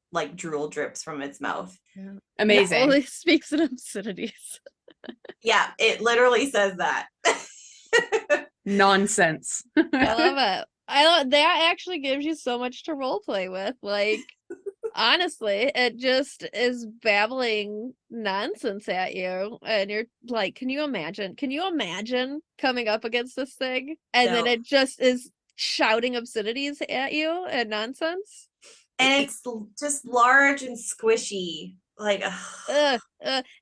drips from its mouth. Yeah. Amazing. It only speaks in obscenities. Yeah, it literally says that. Nonsense. I love it. That actually gives you so much to role play with. Like, honestly, it just is babbling nonsense at you, and you're like, can you imagine coming up against this thing and then it just is shouting obscenities at you and nonsense? And it's just large and squishy. Like,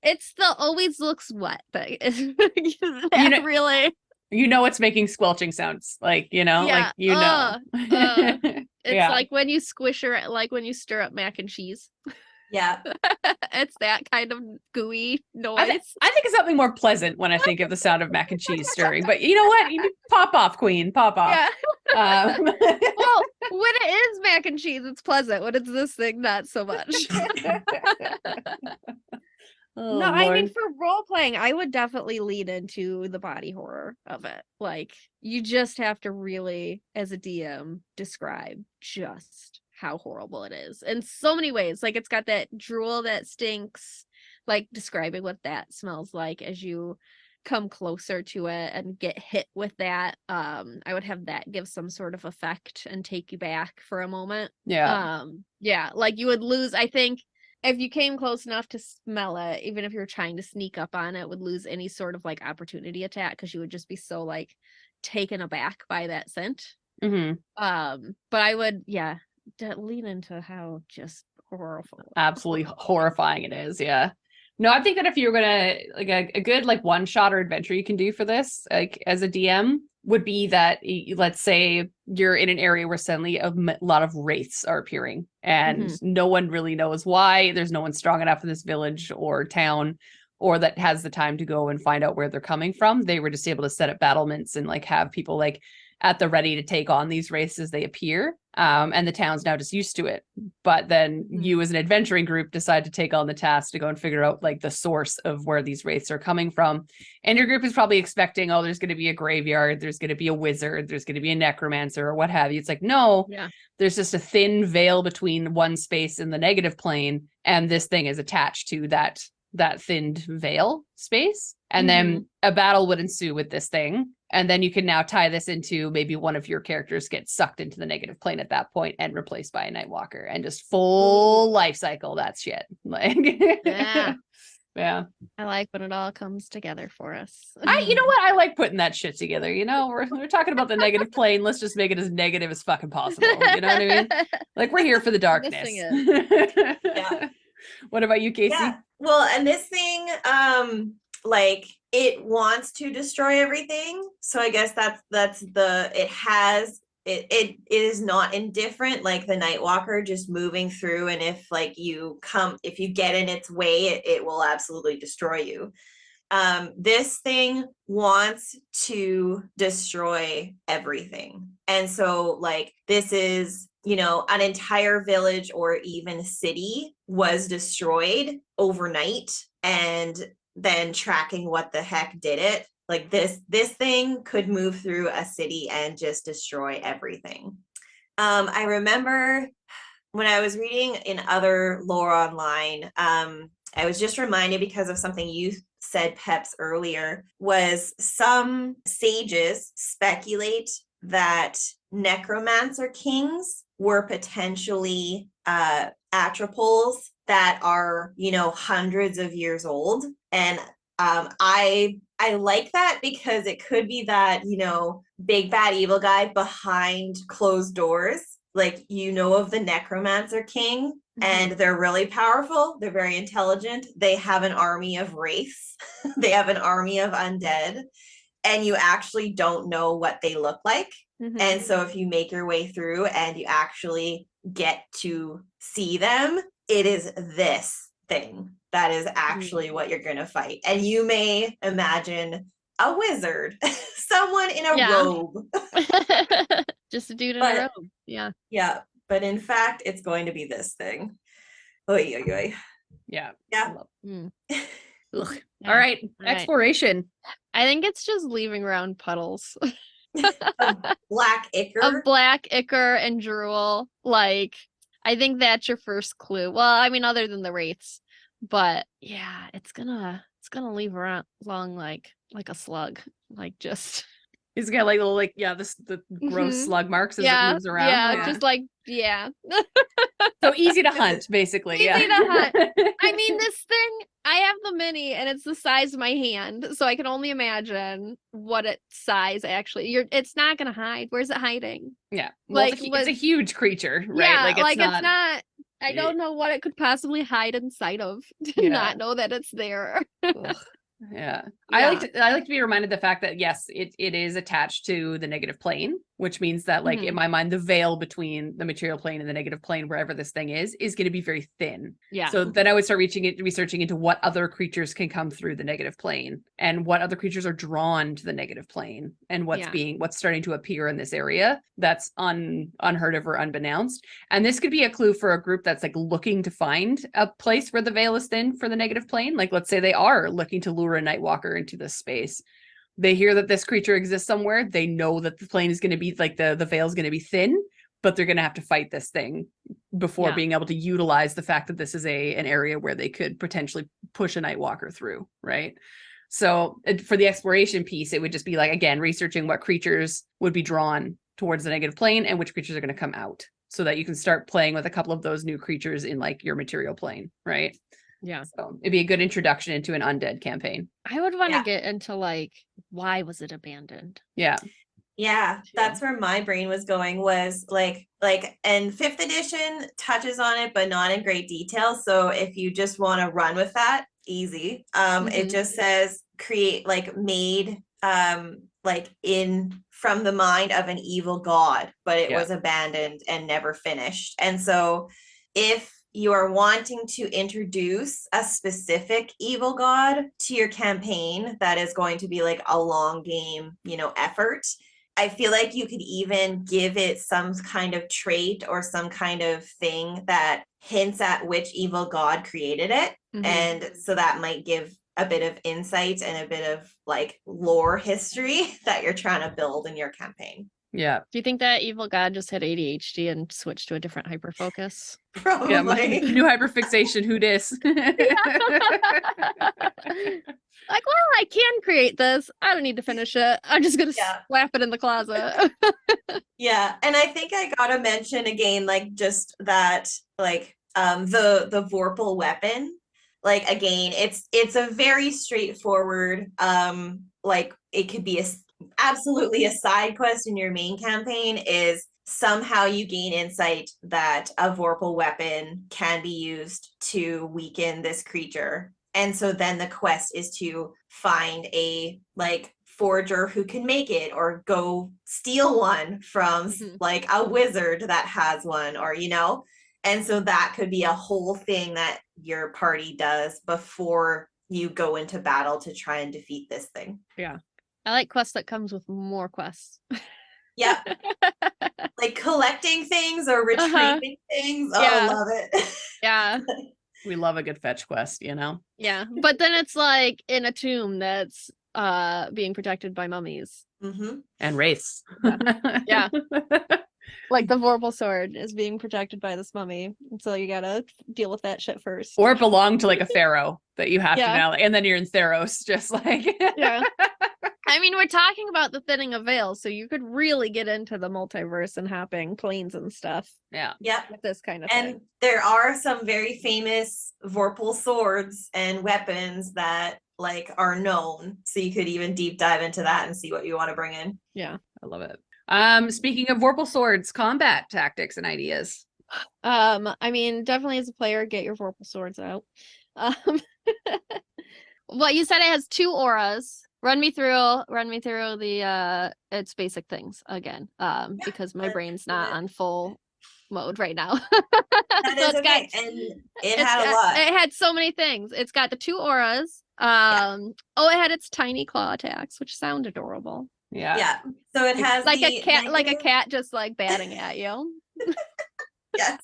it's the always looks wet thing. Really, you know, it's making squelching sounds, like, you know, like, you know. It's like when you squish or like when you stir up mac and cheese. Yeah. It's that kind of gooey noise. I think it's something more pleasant when I think of the sound of mac and cheese stirring, but you know what? You pop off, queen, pop off. Yeah. Well, when it is mac and cheese, it's pleasant. When it's this thing, not so much. Oh, no, Lord. I mean, for role playing, I would definitely lean into the body horror of it. Like, you just have to really, as a DM, describe just how horrible it is in so many ways. Like, it's got that drool that stinks, like describing what that smells like as you come closer to it and get hit with that. I would have that give some sort of effect and take you back for a moment. Like you would lose, I think, if you came close enough to smell it, even if you're trying to sneak up on it, would lose any sort of like opportunity attack because you would just be so like taken aback by that scent. Mm-hmm. But I would, lean into how just horrible, absolutely horrifying it is. Yeah. No, I think that if you're gonna like a good like one shot or adventure you can do for this, like as a DM, would be that let's say you're in an area where suddenly a lot of wraiths are appearing and no one really knows why. There's no one strong enough in this village or town or that has the time to go and find out where they're coming from. They were just able to set up battlements and like have people like at the ready to take on these wraiths as they appear. And the town's now just used to it. But then you as an adventuring group decide to take on the task to go and figure out like the source of where these wraiths are coming from. And your group is probably expecting, oh, there's going to be a graveyard, there's going to be a wizard, there's going to be a necromancer or what have you. It's like, no, there's just a thin veil between one space and the negative plane. And this thing is attached to that thinned veil space. And then a battle would ensue with this thing. And then you can now tie this into maybe one of your characters gets sucked into the negative plane at that point and replaced by a Nightwalker and just full life cycle that shit. Like, yeah. I like when it all comes together for us. You know what? I like putting that shit together. You know, we're talking about the negative plane. Let's just make it as negative as fucking possible. You know what I mean? Like, we're here for the darkness. Yeah. What about you, Casey? Yeah. Well, and this thing, like it wants to destroy everything. So I guess it is not indifferent like the Nightwalker just moving through, and if you get in its way, it will absolutely destroy you. This thing wants to destroy everything. And so like this is, you know, an entire village or even city was destroyed overnight, and then tracking what the heck did it. Like this thing could move through a city and just destroy everything. I remember when I was reading in other lore online, I was just reminded because of something you said, Peps, earlier, was some sages speculate that necromancer kings were potentially Atropols that are, you know, hundreds of years old. And I like that because it could be that, you know, big bad evil guy behind closed doors, like, you know, of the necromancer king, and they're really powerful, they're very intelligent, they have an army of wraiths, they have an army of undead, and you actually don't know what they look like. And so if you make your way through and you actually get to see them, it is this thing that is actually what you're going to fight. And you may imagine a wizard, someone in a robe. Just a dude in a robe. Yeah. Yeah. But in fact, it's going to be this thing. Oy, oy, oy. Yeah. Yeah. All right. Exploration. I think it's just leaving around puddles. Of black ichor. Of black ichor and drool. Like, I think that's your first clue. Well, I mean, other than the wraiths. But yeah, it's gonna leave around long like a slug. Like just He's got like little the gross slug marks as it moves around. Yeah, just like So easy to hunt, basically. Easy to hunt. I mean, this thing, I have the mini and it's the size of my hand, so I can only imagine what its size actually. It's not gonna hide. Where's it hiding? Yeah, well, like it's a huge creature, right? Yeah, like it's not. I don't know what it could possibly hide inside of to not know that it's there. Yeah. I like to be reminded the fact that yes, it is attached to the negative plane, which means that like in my mind, the veil between the material plane and the negative plane, wherever this thing is going to be very thin. Yeah. So then I would start researching into what other creatures can come through the negative plane and what other creatures are drawn to the negative plane and what's starting to appear in this area that's unheard of or unbeknownst. And this could be a clue for a group that's like looking to find a place where the veil is thin for the negative plane. Like let's say they are looking to lure a Nightwalker into this space. They hear that this creature exists somewhere. They know that the plane is going to be like the veil is going to be thin, but they're going to have to fight this thing before being able to utilize the fact that this is an area where they could potentially push a Nightwalker through, right? So for the exploration piece, it would just be like, again, researching what creatures would be drawn towards the negative plane and which creatures are going to come out so that you can start playing with a couple of those new creatures in like your material plane, right? Yeah. So it'd be a good introduction into an undead campaign. I would want to get into like, why was it abandoned? Yeah. Yeah, that's where my brain was going, was like, and 5th edition touches on it, but not in great detail. So if you just want to run with that, easy. It just says made from the mind of an evil god, but it was abandoned and never finished. And so if you are wanting to introduce a specific evil god to your campaign, that is going to be like a long game, effort. I feel like you could even give it some kind of trait or some kind of thing that hints at which evil god created it. Mhm. And so that might give a bit of insight and a bit of like lore history that you're trying to build in your campaign. Yeah. Do you think that evil god just had ADHD and switched to a different hyperfocus? Probably. Yeah, my new hyperfixation, who dis? Like, well, I can create this. I don't need to finish it. I'm just gonna slap it in the closet. Yeah, and I think I gotta mention again, like just that, like the Vorpal weapon. Like again, it's a very straightforward. Like it could be absolutely a side quest in your main campaign. Is somehow you gain insight that a Vorpal weapon can be used to weaken this creature. And so then the quest is to find a like forger who can make it, or go steal one from like a wizard that has one, or and so that could be a whole thing that your party does before you go into battle to try and defeat this thing. Yeah. I like quests that comes with more quests. Yeah. Like collecting things or retrieving things. Oh, Yeah. I love it. Yeah. We love a good fetch quest, Yeah. But then it's like in a tomb that's being protected by mummies. Mm-hmm. And wraiths. Yeah. Like the Vorpal sword is being protected by this mummy. So you gotta deal with that shit first. Or belong to like a pharaoh that you have to Yeah. now. And then you're in Theros, just like Yeah. I mean, we're talking about the thinning of veils, so you could really get into the multiverse and hopping planes and stuff. Yeah. With this kind of And thing. there are some very famous Vorpal swords and weapons that like are known. So you could even deep dive into that and see what you want to bring in. Yeah. I love it. Speaking of Vorpal swords, combat tactics and ideas. I mean, definitely as a player, get your Vorpal swords out. Well, you said it has 2 auras. Run me through the its basic things again. Because my brain's not on full mode right now. That So is okay. And it had a lot. It had so many things. It's got the 2 auras. Oh, it had its tiny claw attacks, which sound adorable. Yeah. So it has like the a cat, like a negative- cat just like batting at you. Yes.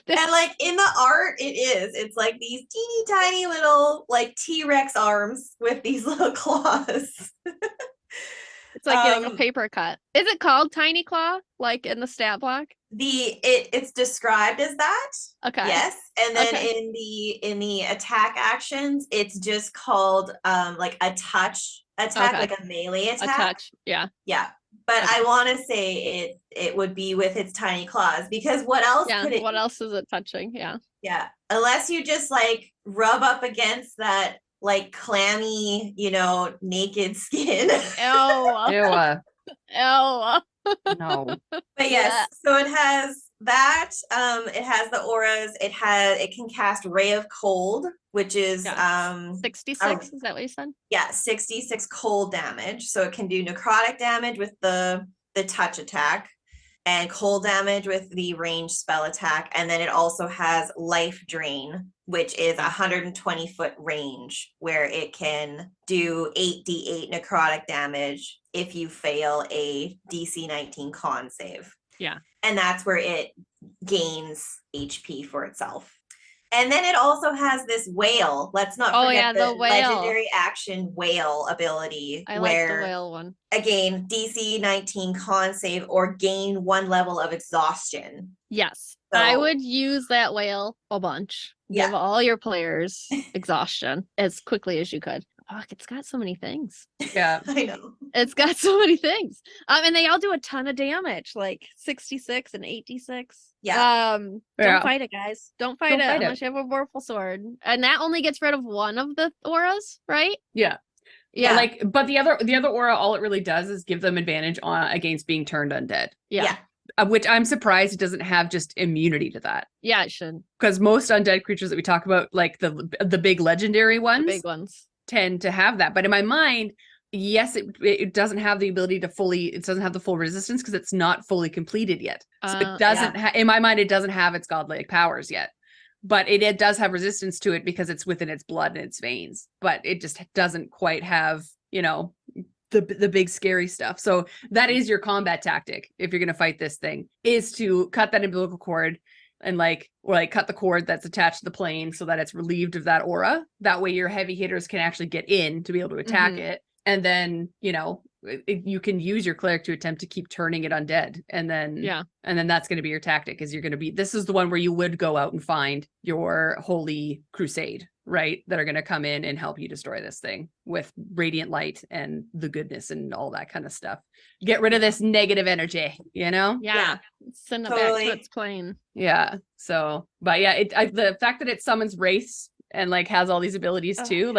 And like in the art, it's like these teeny tiny little like T-Rex arms with these little claws. It's like getting a paper cut. Is it called Tiny Claw, like in the stat block? It's described as that. Okay. Yes. And then Okay. in the attack actions, it's just called like a touch attack, Okay. like a melee A attack. touch. Yeah. Yeah. But Okay. I want to say it would be with its tiny claws, because what else Yeah. could it What else is it touching? Yeah. Yeah. Unless you just like rub up against that like clammy, naked skin. Ew. Ew, Ew. no. But yes, so it has that. It has the auras. It can cast Ray of Cold, which is 66. Is that what you said? 66 cold damage. So it can do necrotic damage with the touch attack, and cold damage with the ranged spell attack. And then it also has life drain, which is 120-foot range, where it can do 8d8 necrotic damage if you fail a DC 19 con save. Yeah. And that's where it gains HP for itself. And then it also has this whale. Let's not forget the whale. legendary action whale ability. I like the whale one. Again, DC 19 con save or gain 1 level of exhaustion. Yes. So- I would use that whale a bunch. Yeah. Give all your players exhaustion as quickly as you could. Fuck, it's got so many things. Yeah. I know. It's got so many things. And they all do a ton of damage, like 66 and 86. Yeah. Don't fight it, guys. Don't fight Don't it fight it. unless you have a Vorpal sword. And that only gets rid of one of the auras, right? Yeah. Yeah. But the other aura, all it really does is give them advantage against being turned undead. Yeah. Which I'm surprised it doesn't have just immunity to that. Yeah, it should. Because most undead creatures that we talk about, like the big legendary ones, The big ones. tend to have that. But in my mind, yes, it doesn't have the ability to it doesn't have the full resistance because it's not fully completed yet. So it doesn't in my mind, it doesn't have its godlike powers yet. But it does have resistance to it because it's within its blood and its veins. But it just doesn't quite have, the big scary stuff. So that is your combat tactic if you're going to fight this thing, is to cut that umbilical cord and cut the cord that's attached to the plane so that it's relieved of that aura. That way your heavy hitters can actually get in to be able to attack it. And then, you can use your cleric to attempt to keep turning it undead. And then that's going to be your tactic, is this is the one where you would go out and find your holy crusade, right? That are going to come in and help you destroy this thing with radiant light and the goodness and all that kind of stuff. Get rid of this negative energy, Yeah. Send it back to its plane. Yeah. So, but yeah, the fact that it summons wraiths and has all these abilities too,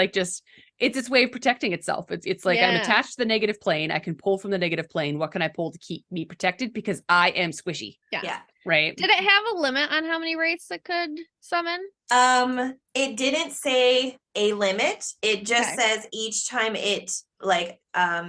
it's its way of protecting itself. It's like, I'm attached to the negative plane. I can pull from the negative plane. What can I pull to keep me protected? Because I am squishy. Yeah. Right. Did it have a limit on how many wraiths it could summon? It didn't say a limit. It just says each time it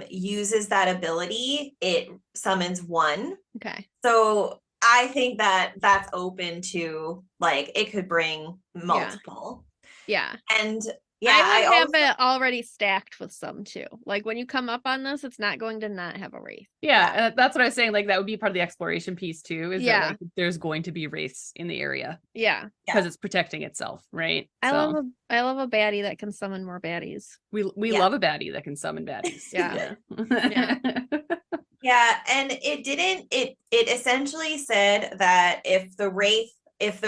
uses that ability, it summons one. Okay. So I think that that's open to it could bring multiple. Yeah. And I would have it already stacked with some too. When you come up on this, it's not going to not have a wraith. Yeah, that's what I was saying. That would be part of the exploration piece too. Is that there's going to be wraiths in the area. Yeah, because it's protecting itself, right? I love a baddie that can summon more baddies. We love a baddie that can summon baddies. Yeah. Yeah, and it essentially said that if the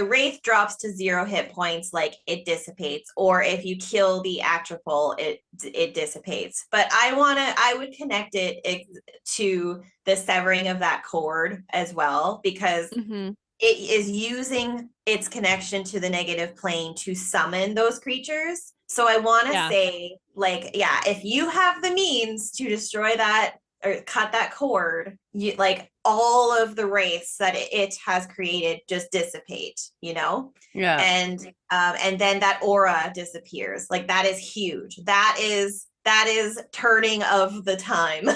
wraith drops to 0 hit points, it dissipates, or if you kill the Atropol, it dissipates. But I would connect it to the severing of that cord as well, because it is using its connection to the negative plane to summon those creatures. So I want to say, if you have the means to destroy that or cut that cord, all of the wraiths that it has created just dissipate, and then that aura disappears. That is huge. That is turning of the time.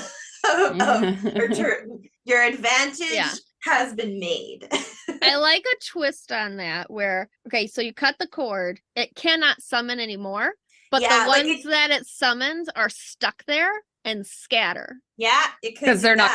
Your advantage has been made. I like a twist on that where, so you cut the cord, it cannot summon anymore, but the ones that it summons are stuck there and scatter. Yeah, because they're not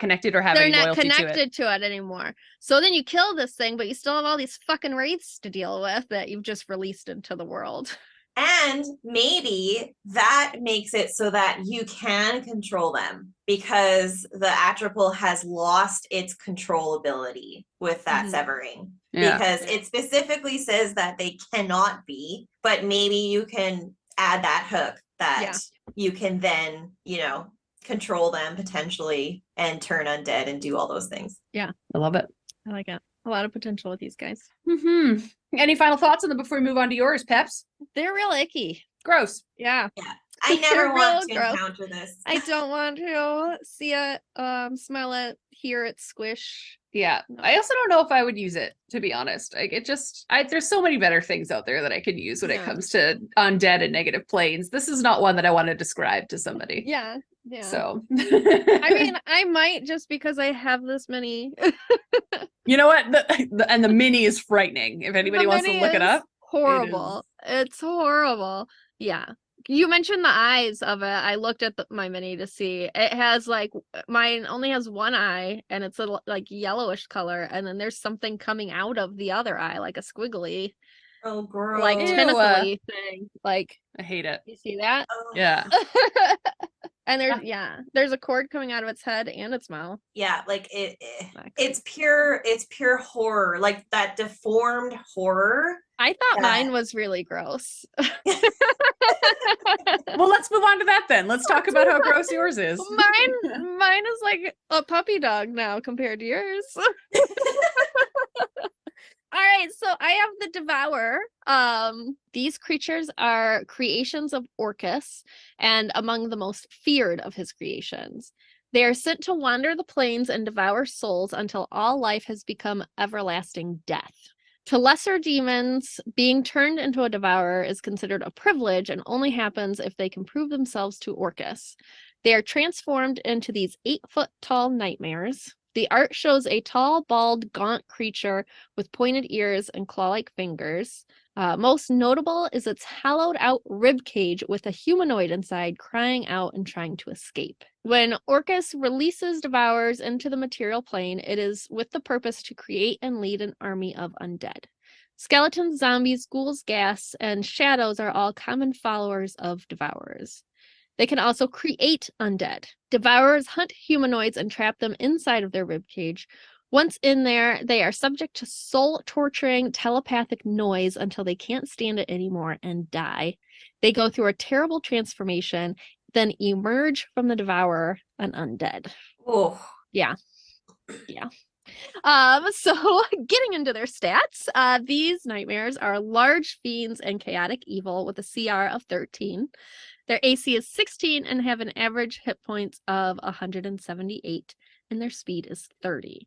connected or have any loyalty to it. They're not connected to it anymore. So then you kill this thing, but you still have all these fucking wraiths to deal with that you've just released into the world. And maybe that makes it so that you can control them, because the Atropol has lost its control ability with that severing. Yeah. Because it specifically says that they cannot be, but maybe you can add that hook that you can then, control them potentially and turn undead and do all those things. Yeah. I love it. I like it. A lot of potential with these guys. Any final thoughts on them before we move on to yours, Peps? They're real icky. Gross. Yeah. I never want to encounter this. I don't want to see it, smell it, hear it squish. Yeah. No. I also don't know if I would use it, to be honest. There's so many better things out there that I could use when it comes to undead and negative planes. This is not one that I want to describe to somebody. Yeah. So I mean, I might, just because I have this mini. You know what? The mini is frightening. If anybody wants to look it up. Horrible. It's horrible. Yeah. You mentioned the eyes of it. I looked at my mini to see. It has mine only has one eye, and it's a yellowish color, and then there's something coming out of the other eye, like a squiggly, gross, tentacly thing. I hate it. You see that? Yeah. And there's a cord coming out of its head and its mouth. Yeah, it's pure horror, that deformed horror. I thought mine was really gross. Well, let's move on to that then. Let's talk about how gross yours is. Mine is like a puppy dog now compared to yours. All right, so I have the Devourer. These creatures are creations of Orcus and among the most feared of his creations. They are sent to wander the plains and devour souls until all life has become everlasting death. To lesser demons, being turned into a devourer is considered a privilege and only happens if they can prove themselves to Orcus. They are transformed into these 8-foot tall nightmares. The art shows a tall, bald, gaunt creature with pointed ears and claw-like fingers. Most notable is its hollowed-out rib cage with a humanoid inside crying out and trying to escape. When Orcus releases Devourers into the material plane, it is with the purpose to create and lead an army of undead. Skeletons, zombies, ghouls, ghasts, and shadows are all common followers of Devourers. They can also create undead. Devourers hunt humanoids and trap them inside of their ribcage. Once in there, they are subject to soul-torturing telepathic noise until they can't stand it anymore and die. They go through a terrible transformation, then emerge from the Devourer an undead. Oh. Yeah. So getting into their stats, these nightmares are large fiends and chaotic evil with a CR of 13. Their AC is 16 and have an average hit points of 178, and their speed is 30.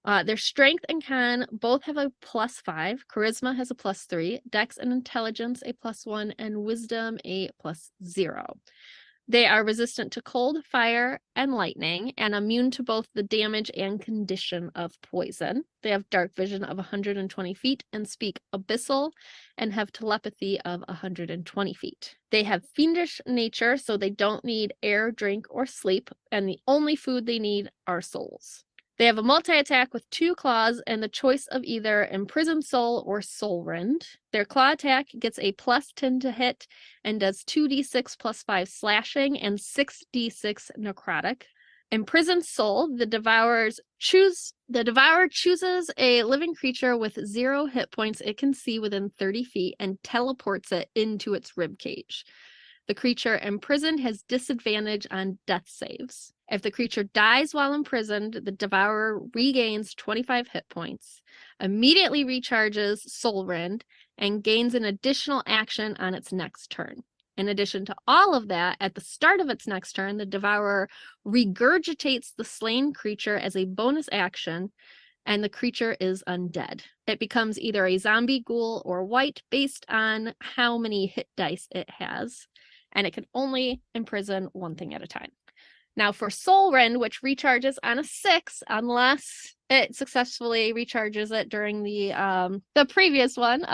Their strength and con both have a +5. Charisma has a +3. Dex and intelligence a +1, and wisdom a +0. They are resistant to cold, fire, and lightning, and immune to both the damage and condition of poison. They have dark vision of 120 feet and speak abyssal, and have telepathy of 120 feet. They have fiendish nature, so they don't need air, drink, or sleep, and the only food they need are souls. They have a multi-attack with 2 claws and the choice of either Imprisoned Soul or Soul Rend. Their claw attack gets a +10 to hit and does 2d6 +5 slashing and 6d6 necrotic. Imprisoned Soul, the Devourer chooses a living creature with 0 hit points it can see within 30 feet and teleports it into its ribcage. The creature imprisoned has disadvantage on death saves. If the creature dies while imprisoned, the Devourer regains 25 hit points, immediately recharges Soul Rend, and gains an additional action on its next turn. In addition to all of that, at the start of its next turn, the Devourer regurgitates the slain creature as a bonus action, and the creature is undead. It becomes either a zombie, ghoul, or wight based on how many hit dice it has, and it can only imprison one thing at a time. Now for Soul Rend, which recharges on a 6, unless it successfully recharges it during the previous one,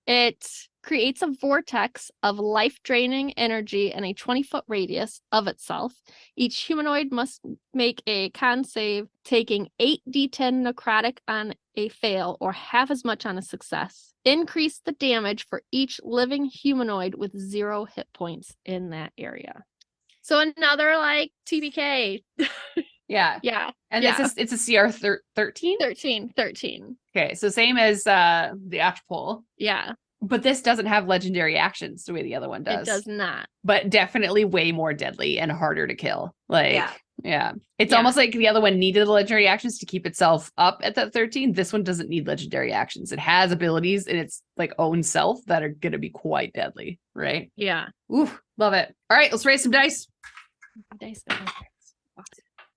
it creates a vortex of life-draining energy in a 20-foot radius of itself. Each humanoid must make a con save, taking 8d10 necrotic on a fail or half as much on a success. Increase the damage for each living humanoid with 0 hit points in that area. So another like TBK. Yeah. Yeah. And it's a CR 13? 13. Okay, so same as the Atropol. Yeah. But this doesn't have legendary actions the way the other one does. It does not. But definitely way more deadly and harder to kill. Like, yeah. It's Yeah. almost like the other one needed the legendary actions to keep itself up at that 13. This one doesn't need legendary actions. It has abilities in its like own self that are going to be quite deadly, right? Yeah. Ooh, love it. All right, let's raise some dice. Dice.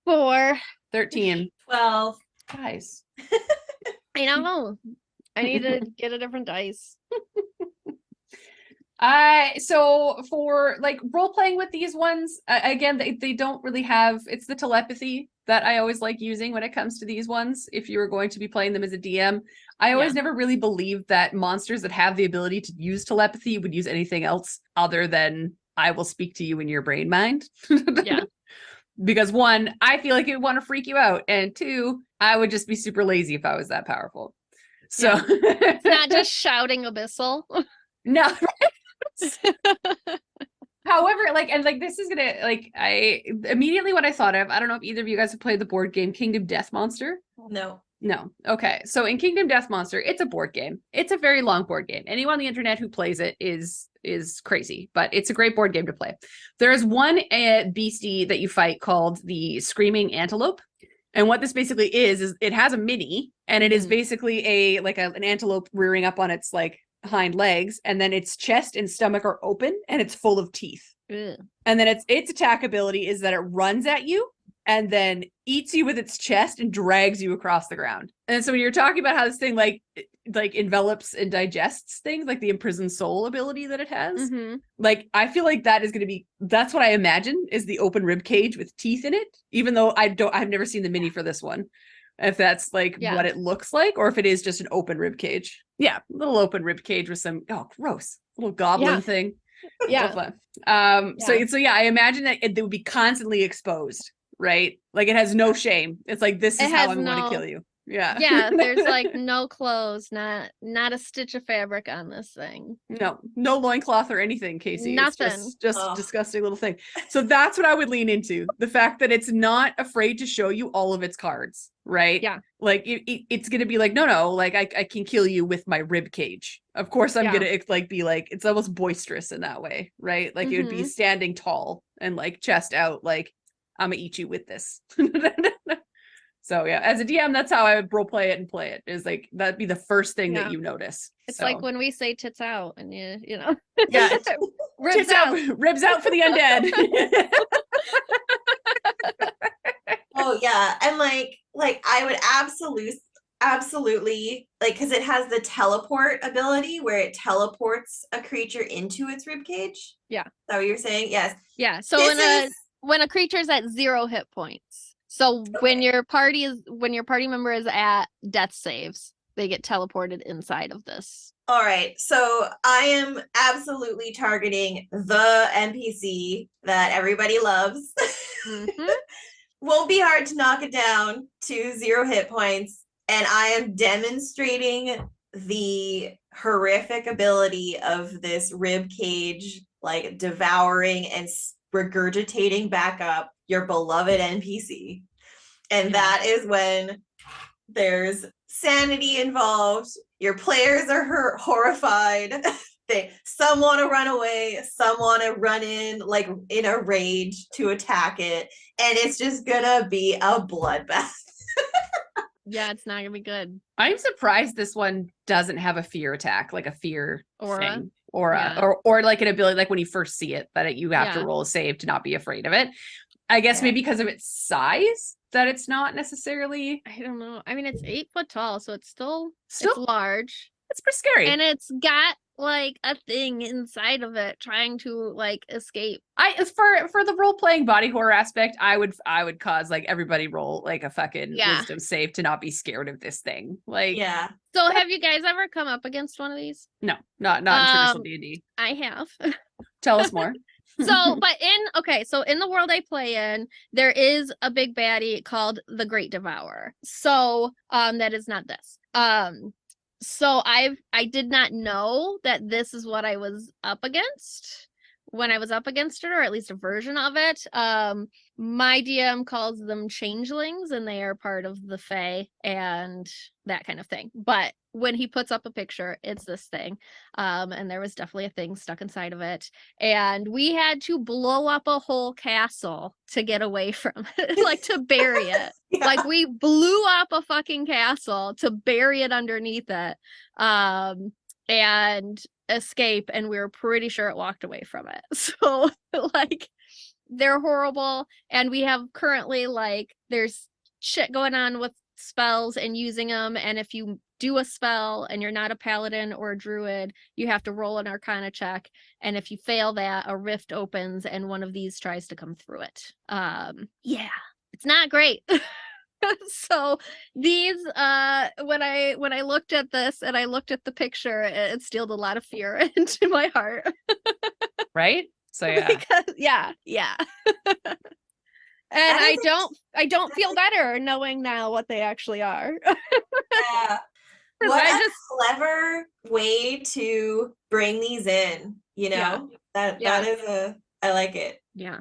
4. 13. 12. Guys. I know. I need to get a different dice. So for like role playing with these ones, again, they don't really have, it's the telepathy that I always like using when it comes to these ones. If you were going to be playing them as a DM, I always never really believed that monsters that have the ability to use telepathy would use anything else other than I will speak to you in your brain mind. Yeah. Because 1, I feel like it would want to freak you out. And 2, I would just be super lazy if I was that powerful. So It's not just shouting abyssal. No. However, this is gonna I immediately what I thought of, I don't know if either of you guys have played the board game Kingdom Death Monster. No. Okay. So in Kingdom Death Monster, it's a board game. It's a very long board game. Anyone on the internet who plays it is crazy, but it's a great board game to play. There's one beastie that you fight called the Screaming Antelope. And what this basically is it has a mini, and it is basically an antelope rearing up on its like hind legs, and then its chest and stomach are open and it's full of teeth. Ugh. And then its attack ability is that it runs at you and then eats you with its chest and drags you across the ground. And so when you're talking about how this thing like envelops and digests things, like the imprisoned soul ability that it has, like I feel like that is going to be, that's what I imagine is the open rib cage with teeth in it, even though I've never seen the mini for this one, if that's like what it looks like, or if it is just an open rib cage. Yeah, little open rib cage with some gross little goblin thing. So I imagine that it would be constantly exposed, right? Like it has no shame. It's like, this is how I'm going to kill you. Yeah. There's like no clothes, not a stitch of fabric on this thing. No loincloth or anything, Casey. Nothing. It's just a disgusting little thing. So that's what I would lean into. The fact that it's not afraid to show you all of its cards, right? Yeah. Like it's gonna be like, no, like I can kill you with my rib cage. Of course I'm gonna like be like, it's almost boisterous in that way, right? Like it would be standing tall and like chest out, like I'm gonna eat you with this. So yeah, as a DM, that's how I would role play it and play it. Is like that'd be the first thing that you notice. It's like when we say tits out, and you know, ribs tits out, ribs out for the undead. Oh yeah, and like I would absolutely like, because it has the teleport ability where it teleports a creature into its rib cage. Yeah, is that what you're saying? Yes. Yeah. So when a creature's at 0 hit points. So when your party member is at death saves, they get teleported inside of this. All right. So I am absolutely targeting the NPC that everybody loves. Won't be hard to knock it down to 0 hit points. And I am demonstrating the horrific ability of this rib cage, like devouring and regurgitating back up your beloved NPC. And that is when there's sanity involved. Your players are horrified. Some want to run away, some want to run in like in a rage to attack it, and it's just gonna be a bloodbath. Yeah, it's not gonna be good. I'm surprised this one doesn't have a fear attack, like a fear aura thing. Or like an ability, like when you first see it, that you have to roll a save to not be afraid of it. I guess maybe because of its size, that it's not necessarily. I don't know. I mean, it's 8 foot tall, so it's still it's large. It's pretty scary, and it's got like a thing inside of it trying to like escape. For the role playing body horror aspect, I would cause like everybody roll like a fucking wisdom save to not be scared of this thing. Like So have you guys ever come up against one of these? No, not in traditional D&D. I have. Tell us more. So in the world I play in, there is a big baddie called the Great Devourer. So that is not this. So I did not know that this is what I was up against when I was up against it, or at least a version of it. My DM calls them changelings, and they are part of the Fae and that kind of thing. But when he puts up a picture, it's this thing. And there was definitely a thing stuck inside of it. And we had to blow up a whole castle to get away from it, like to bury it. Like we blew up a fucking castle to bury it underneath it. And escape, and we were pretty sure it walked away from it. So like they're horrible, and we have currently like there's shit going on with spells and using them, and if you do a spell and you're not a paladin or a druid, you have to roll an arcana check, and if you fail that, a rift opens and one of these tries to come through it. It's not great. So these when I looked at this and I looked at the picture, it instilled a lot of fear into my heart. Right? So yeah. And I don't feel better knowing now what they actually are. What a clever way to bring these in, you know? That is I like it. Yeah.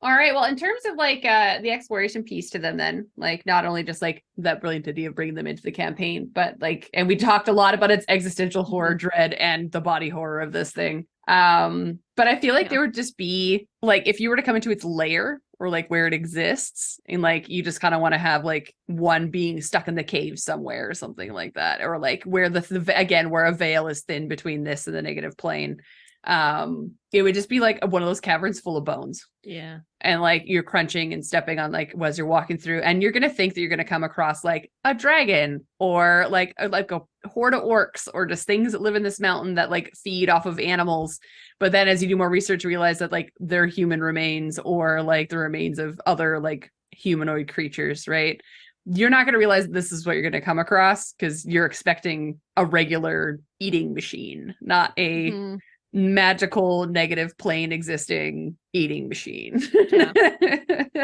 All right. Well, in terms of like the exploration piece to them, then like not only just like that brilliant idea of bringing them into the campaign, but like, and we talked a lot about its existential horror dread and the body horror of this thing. But I feel like there would just be like, if you were to come into its lair or like where it exists, and like you just kind of want to have like one being stuck in the cave somewhere or something like that, or like where the again where a veil is thin between this and the negative plane. It would just be like one of those caverns full of bones. Yeah. And like you're crunching and stepping on like as you're walking through, and you're gonna think that you're gonna come across like a dragon or like a horde of orcs or just things that live in this mountain that like feed off of animals. But then as you do more research, you realize that like they're human remains or like the remains of other like humanoid creatures, right? You're not gonna realize this is what you're gonna come across because you're expecting a regular eating machine, not a magical negative plane existing eating machine. Yeah.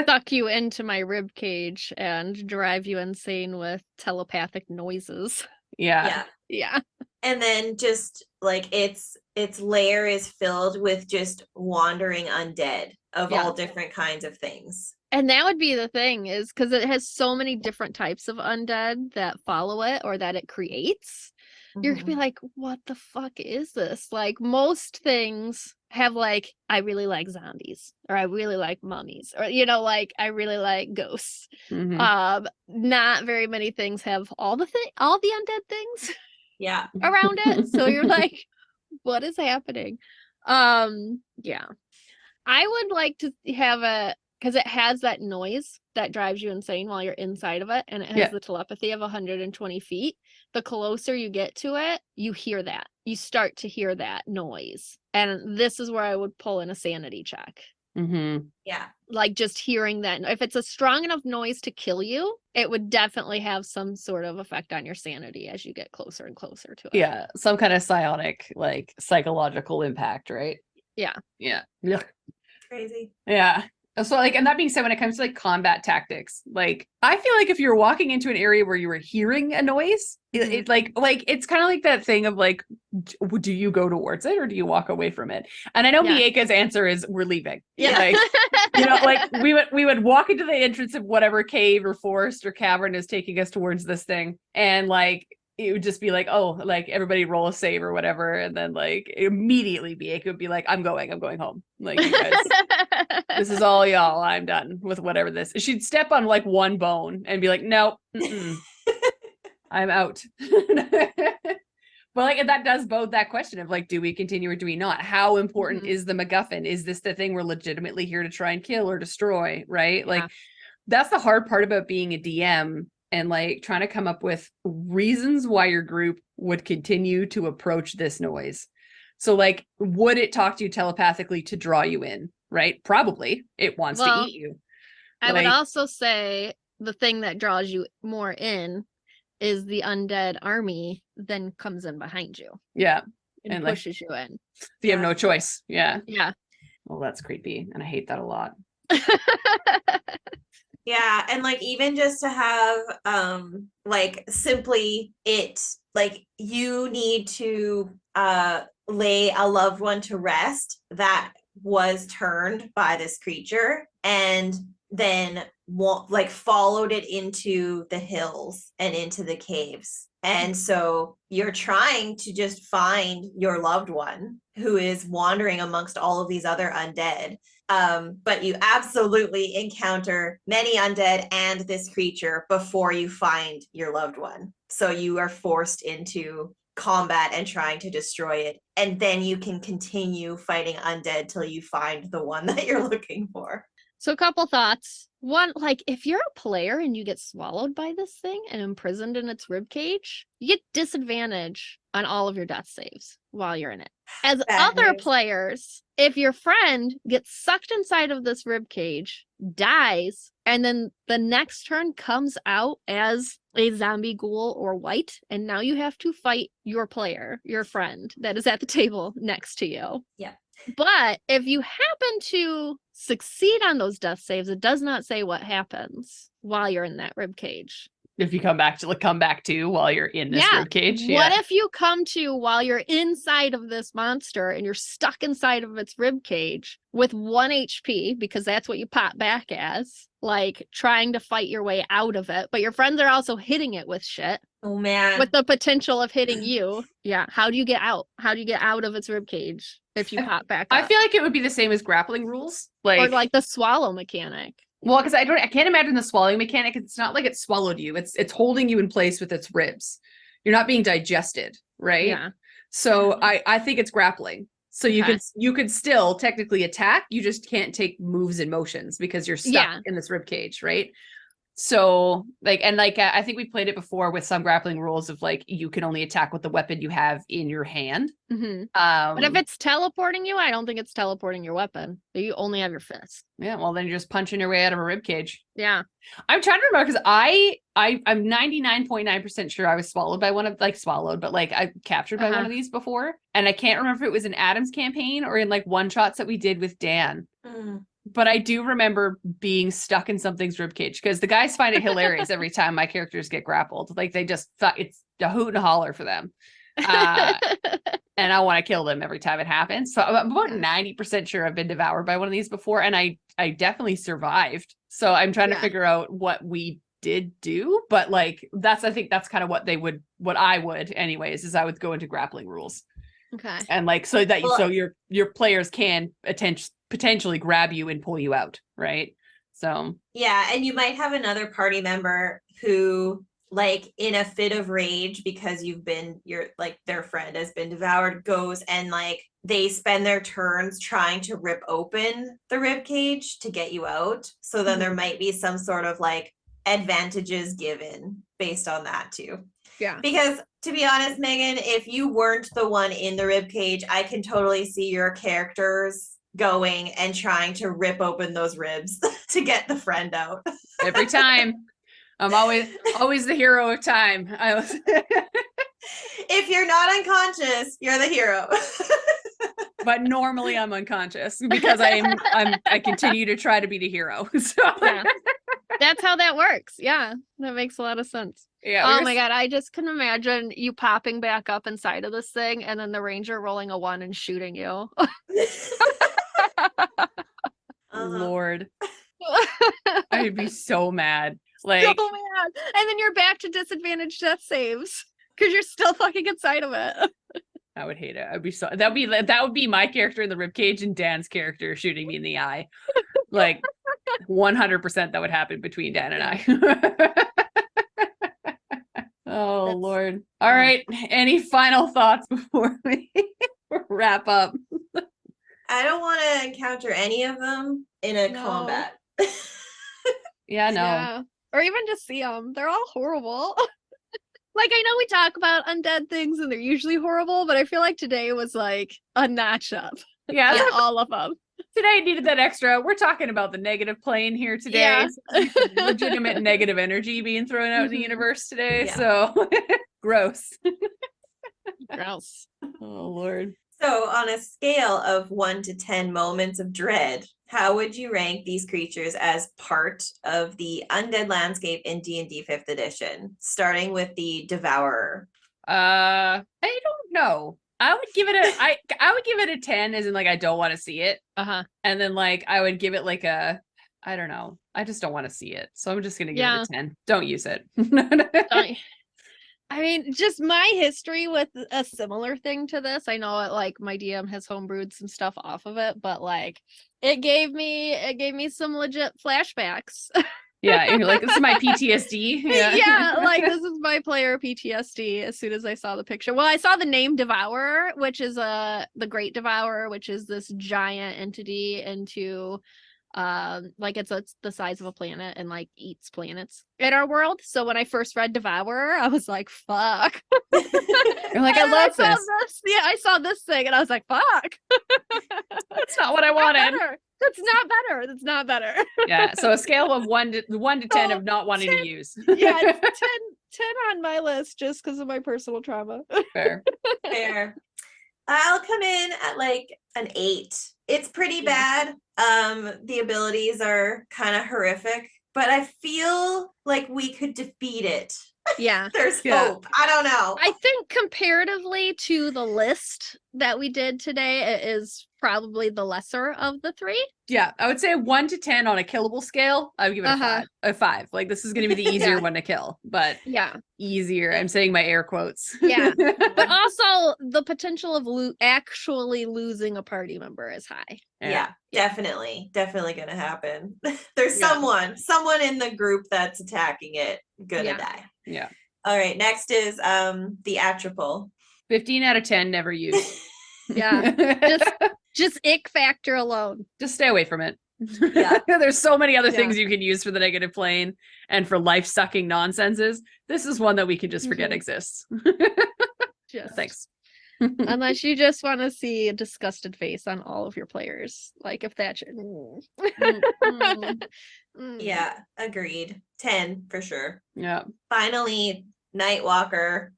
Suck you into my rib cage and drive you insane with telepathic noises. Yeah. And then just like its lair is filled with just wandering undead of all different kinds of things. And that would be the thing, is because it has so many different types of undead that follow it or that it creates. You're gonna be like, what the fuck is this? Like, most things have like, I really like zombies, or I really like mummies, or you know, like I really like ghosts. Not very many things have all the undead things around it. So you're like, what is happening? Yeah. I would like to have because it has that noise that drives you insane while you're inside of it, and it has the telepathy of 120 feet. The closer you get to it, you hear that. You start to hear that noise. And this is where I would pull in a sanity check. Yeah. Like just hearing that. If it's a strong enough noise to kill you, it would definitely have some sort of effect on your sanity as you get closer and closer to it. Yeah. Some kind of psionic, like psychological impact, right? Yeah. Yeah. Crazy. Yeah. So like, and that being said, when it comes to like combat tactics, like I feel like if you're walking into an area where you were hearing a noise, it like it's kind of like that thing of like, do you go towards it or do you walk away from it? And I know Mieka's answer is we're leaving. Yeah. Like, you know, like we would walk into the entrance of whatever cave or forest or cavern is taking us towards this thing, and like it would just be like, oh, like everybody roll a save or whatever, and then like immediately Mieka would be like, I'm going home. Like, you guys, this is all y'all. I'm done with whatever this. She'd step on like one bone and be like, no, I'm out. But like that does bode that question of like, do we continue or do we not? How important is the MacGuffin? Is this the thing we're legitimately here to try and kill or destroy? Right? Like that's the hard part about being a DM and like trying to come up with reasons why your group would continue to approach this noise. So like, would it talk to you telepathically to draw you in? Right? Probably. It wants to eat you. I would also say the thing that draws you more in is the undead army then comes in behind you. Yeah. And pushes you in. You have no choice. Yeah. Yeah. Well, that's creepy. And I hate that a lot. Yeah. And like, even just to have, like simply it, like you need to, lay a loved one to rest that was turned by this creature, and then like followed it into the hills and into the caves. And so you're trying to just find your loved one who is wandering amongst all of these other undead. But you absolutely encounter many undead and this creature before you find your loved one. So you are forced into combat and trying to destroy it. And then you can continue fighting undead till you find the one that you're looking for. So a couple thoughts. One, like if you're a player and you get swallowed by this thing and imprisoned in its ribcage, you get disadvantage on all of your death saves while you're in it. As other players, if your friend gets sucked inside of this ribcage, dies, and then the next turn comes out as a zombie ghoul or white, and now you have to fight your player, your friend that is at the table next to you. Yeah. But if you happen to succeed on those death saves, it does not say what happens while you're in that rib cage. If you come back to while you're in this rib cage. What if you come to while you're inside of this monster and you're stuck inside of its rib cage with 1 HP, because that's what you pop back as, like trying to fight your way out of it, but your friends are also hitting it with shit. Oh man. With the potential of hitting you. Yeah. How do you get out? How do you get out of its rib cage if you pop back up? I feel like it would be the same as grappling rules. Or like the swallow mechanic. Well, because I can't imagine the swallowing mechanic. It's not like it swallowed you. It's holding you in place with its ribs. You're not being digested, right? Yeah. So I think it's grappling. So you Okay. could still technically attack. You just can't take moves and motions because you're stuck in this rib cage, right? So I think we played it before with some grappling rules of like you can only attack with the weapon you have in your hand. But if it's teleporting you, I don't think it's teleporting your weapon. You only have your fist. Yeah, well then you're just punching your way out of a rib cage. Yeah. I'm trying to remember because I'm 99.9% sure I was swallowed by one of I captured by one of these before. And I can't remember if it was in Adam's campaign or in like one shots that we did with Dan. But I do remember being stuck in something's ribcage because the guys find it hilarious every time my characters get grappled. Like they just thought it's a hoot and a holler for them. And I want to kill them every time it happens. So I'm about 90% sure I've been devoured by one of these before. And I definitely survived. So I'm trying to figure out what we did do. But like, I think that's kind of what I would anyways, is I would go into grappling rules. Okay. And like, so your players can potentially grab you and pull you out. Right. So. Yeah. And you might have another party member who, like, in a fit of rage because their friend has been devoured, goes and like they spend their turns trying to rip open the rib cage to get you out. So then there might be some sort of like advantages given based on that too. Yeah. Because to be honest, Megan, if you weren't the one in the rib cage, I can totally see your characters going and trying to rip open those ribs to get the friend out. Every time. I'm always the hero of time. If you're not unconscious, you're the hero. But normally I'm unconscious because I continue to try to be the hero. So yeah. That's how that works. Yeah. That makes a lot of sense. Yeah. Oh my God. I just can imagine you popping back up inside of this thing and then the ranger rolling a 1 and shooting you. Lord. I'd be so mad. Like, so mad. And then you're back to disadvantaged death saves because you're still fucking inside of it. I would hate it. That would be my character in the ribcage and Dan's character shooting me in the eye. Like 100% that would happen between Dan and I. Oh Lord. All right. Any final thoughts before we wrap up? I don't want to encounter any of them in a combat. Yeah, no. Yeah. Or even just see them. They're all horrible. Like, I know we talk about undead things and they're usually horrible, but I feel like today was like a notch up. Yeah, all of them. Today needed that extra. We're talking about the negative plane here today. Yeah. Legitimate negative energy being thrown out in the universe today. Yeah. So gross. Gross. Oh Lord. So on a scale of 1 to 10 moments of dread, how would you rank these creatures as part of the undead landscape in D&D 5th edition, starting with the Devourer? I don't know. I would give it a 10, as in like I don't want to see it. And then like I would give it like a, I don't know. I just don't want to see it. So I'm just gonna give it a 10. Don't use it. I mean, just my history with a similar thing to this. I know like my DM has homebrewed some stuff off of it, but like it gave me some legit flashbacks. Yeah, you're like, this is my PTSD. Yeah, like this is my player PTSD as soon as I saw the picture. Well, I saw the name Devourer, which is the Great Devourer, which is this giant entity into like it's the size of a planet and like eats planets in our world. So when I first read Devourer, I was like, fuck. You're like, I love this. Yeah, I saw this thing and I was like, fuck. That's not what I wanted. That's not better. Yeah. So a scale of 1 to 10 of not wanting 10, to use. Yeah, it's 10 on my list just because of my personal trauma. Fair. I'll come in at like an 8. It's pretty bad. The abilities are kind of horrific, but I feel like we could defeat it. Yeah. There's hope. I don't know. I think comparatively to the list that we did today, it is probably the lesser of the 3. Yeah, I would say 1 to 10 on a killable scale. I would give it a 5. Like this is going to be the easier one to kill, but easier. I'm saying my air quotes. Yeah, but also the potential of actually losing a party member is high. Yeah, definitely going to happen. There's someone in the group that's attacking it gonna die. Yeah. All right. Next is the Atropol. 15 out of 10 never used. Yeah. Just ick factor alone. Just stay away from it. Yeah. There's so many other Yeah. things you can use for the negative plane and for life sucking nonsenses. This is one that we can just forget Mhm. exists. Just Thanks. unless you just want to see a disgusted face on all of your players. Like if that's your... Yeah, agreed. 10 for sure. Yeah. Finally, Nightwalker.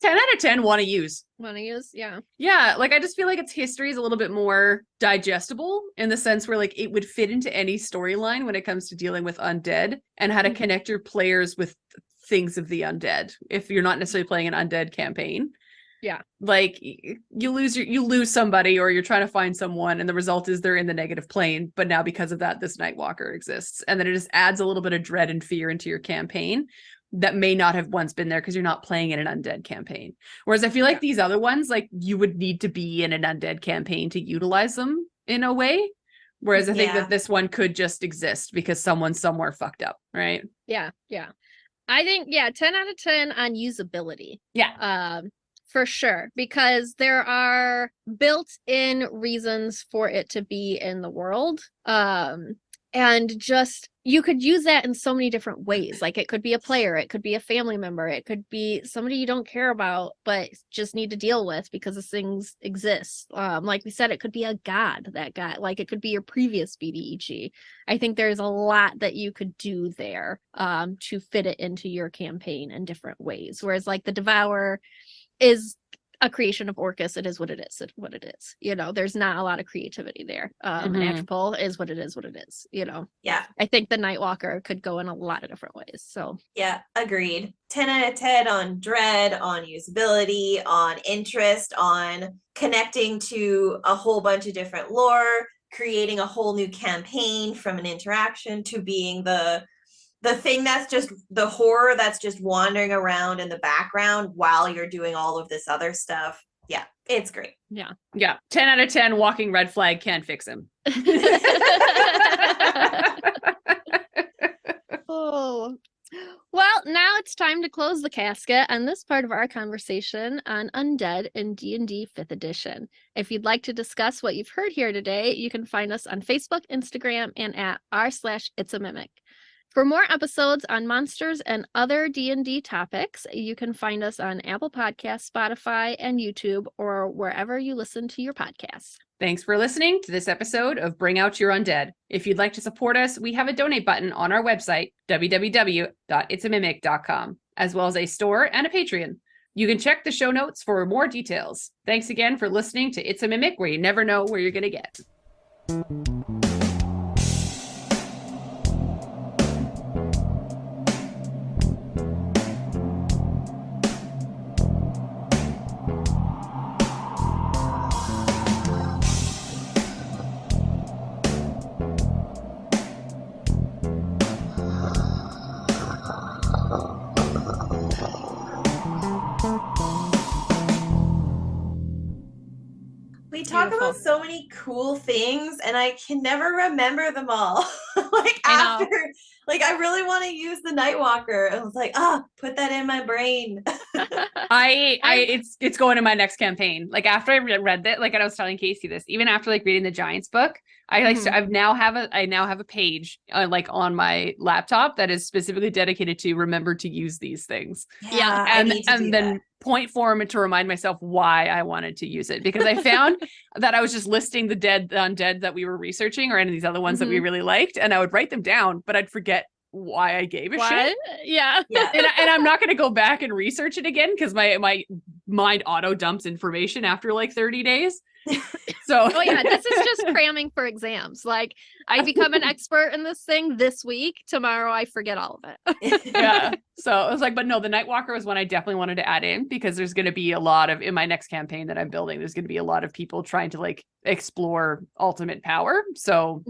10 out of 10 want to use. Want to use? Yeah. Yeah, like I just feel like its history is a little bit more digestible in the sense where like it would fit into any storyline when it comes to dealing with undead and how to Mhm. connect your players with things of the undead if you're not necessarily playing an undead campaign. Yeah. Like you lose somebody or you're trying to find someone and the result is they're in the negative plane, but now because of that this Nightwalker exists and then it just adds a little bit of dread and fear into your campaign that may not have once been there because you're not playing in an undead campaign. Whereas I feel like these other ones, like you would need to be in an undead campaign to utilize them in a way. Whereas I think Yeah. that this one could just exist because someone somewhere fucked up, right? Yeah. Yeah. I think, 10 out of 10 on usability. Yeah. For sure, because there are built-in reasons for it to be in the world. And just you could use that in so many different ways. Like it could be a player, it could be a family member, it could be somebody you don't care about but just need to deal with because this things exist. Like we said, it could be a god, that guy, like it could be your previous BDEG. I think there's a lot that you could do there to fit it into your campaign in different ways. Whereas like the Devourer is a creation of Orcus. It is what it is. It's what it is. You know, there's not a lot of creativity there. And Atropol is what it is, you know. Yeah. I think the Nightwalker could go in a lot of different ways. So Yeah, agreed. 10 out of 10 on dread, on usability, on interest, on connecting to a whole bunch of different lore, creating a whole new campaign from an interaction to being the thing that's just the horror that's just wandering around in the background while you're doing all of this other stuff. Yeah, it's great. yeah. Yeah. 10 out of 10 walking red flag can't fix him. Oh. Well, now it's time to close the casket on this part of our conversation on Undead in D&D 5th edition. If you'd like to discuss what you've heard here today, you can find us on Facebook, Instagram, and at r/itsAmimic. For more episodes on monsters and other D&D topics, you can find us on Apple Podcasts, Spotify, and YouTube, or wherever you listen to your podcasts. Thanks for listening to this episode of Bring Out Your Undead. If you'd like to support us, we have a donate button on our website, www.itsamimic.com, as well as a store and a Patreon. You can check the show notes for more details. Thanks again for listening to It's a Mimic, where you never know where you're going to get. We talk Beautiful. about so many cool things and I can never remember them all. Like I know. after, like I really want to use the Nightwalker. I was like, put that in my brain. It's going in my next campaign. Like after I read that, like I was telling Casey this, even after like reading the Giants book, I like I now have a page like on my laptop that is specifically dedicated to remember to use these things. Yeah, I need to do then that. point form to remind myself why I wanted to use it, because I found that I was just listing the undead that we were researching or any of these other ones that we really liked, and I would write them down, but I'd forget why I gave a shit. Yeah. And I'm not going to go back and research it again because my mind auto dumps information after like 30 days. So Oh yeah, this is just cramming for exams. Like I become an expert in this thing this week. Tomorrow I forget all of it. yeah. So I was like, but no, the Nightwalker was one I definitely wanted to add in because there's going to be a lot of, in my next campaign that I'm building, there's going to be a lot of people trying to like explore ultimate power. So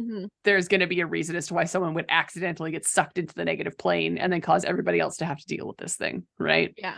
there's going to be a reason as to why someone would accidentally get sucked into the negative plane and then cause everybody else to have to deal with this thing. Right. Yeah.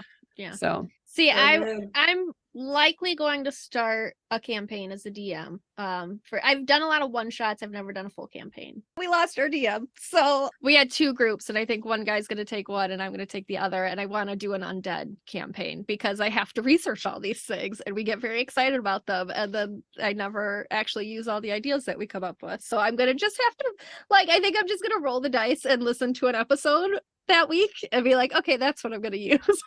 So See, Oh, no. I'm likely going to start a campaign as a DM. I've done a lot of one shots. I've never done a full campaign. We lost our DM, so we had 2 groups, and I think one guy's going to take one, and I'm going to take the other. And I want to do an undead campaign because I have to research all these things, and we get very excited about them, and then I never actually use all the ideas that we come up with. So I'm going to just have to, I think I'm just going to roll the dice and listen to an episode that week and be like, okay, that's what I'm going to use.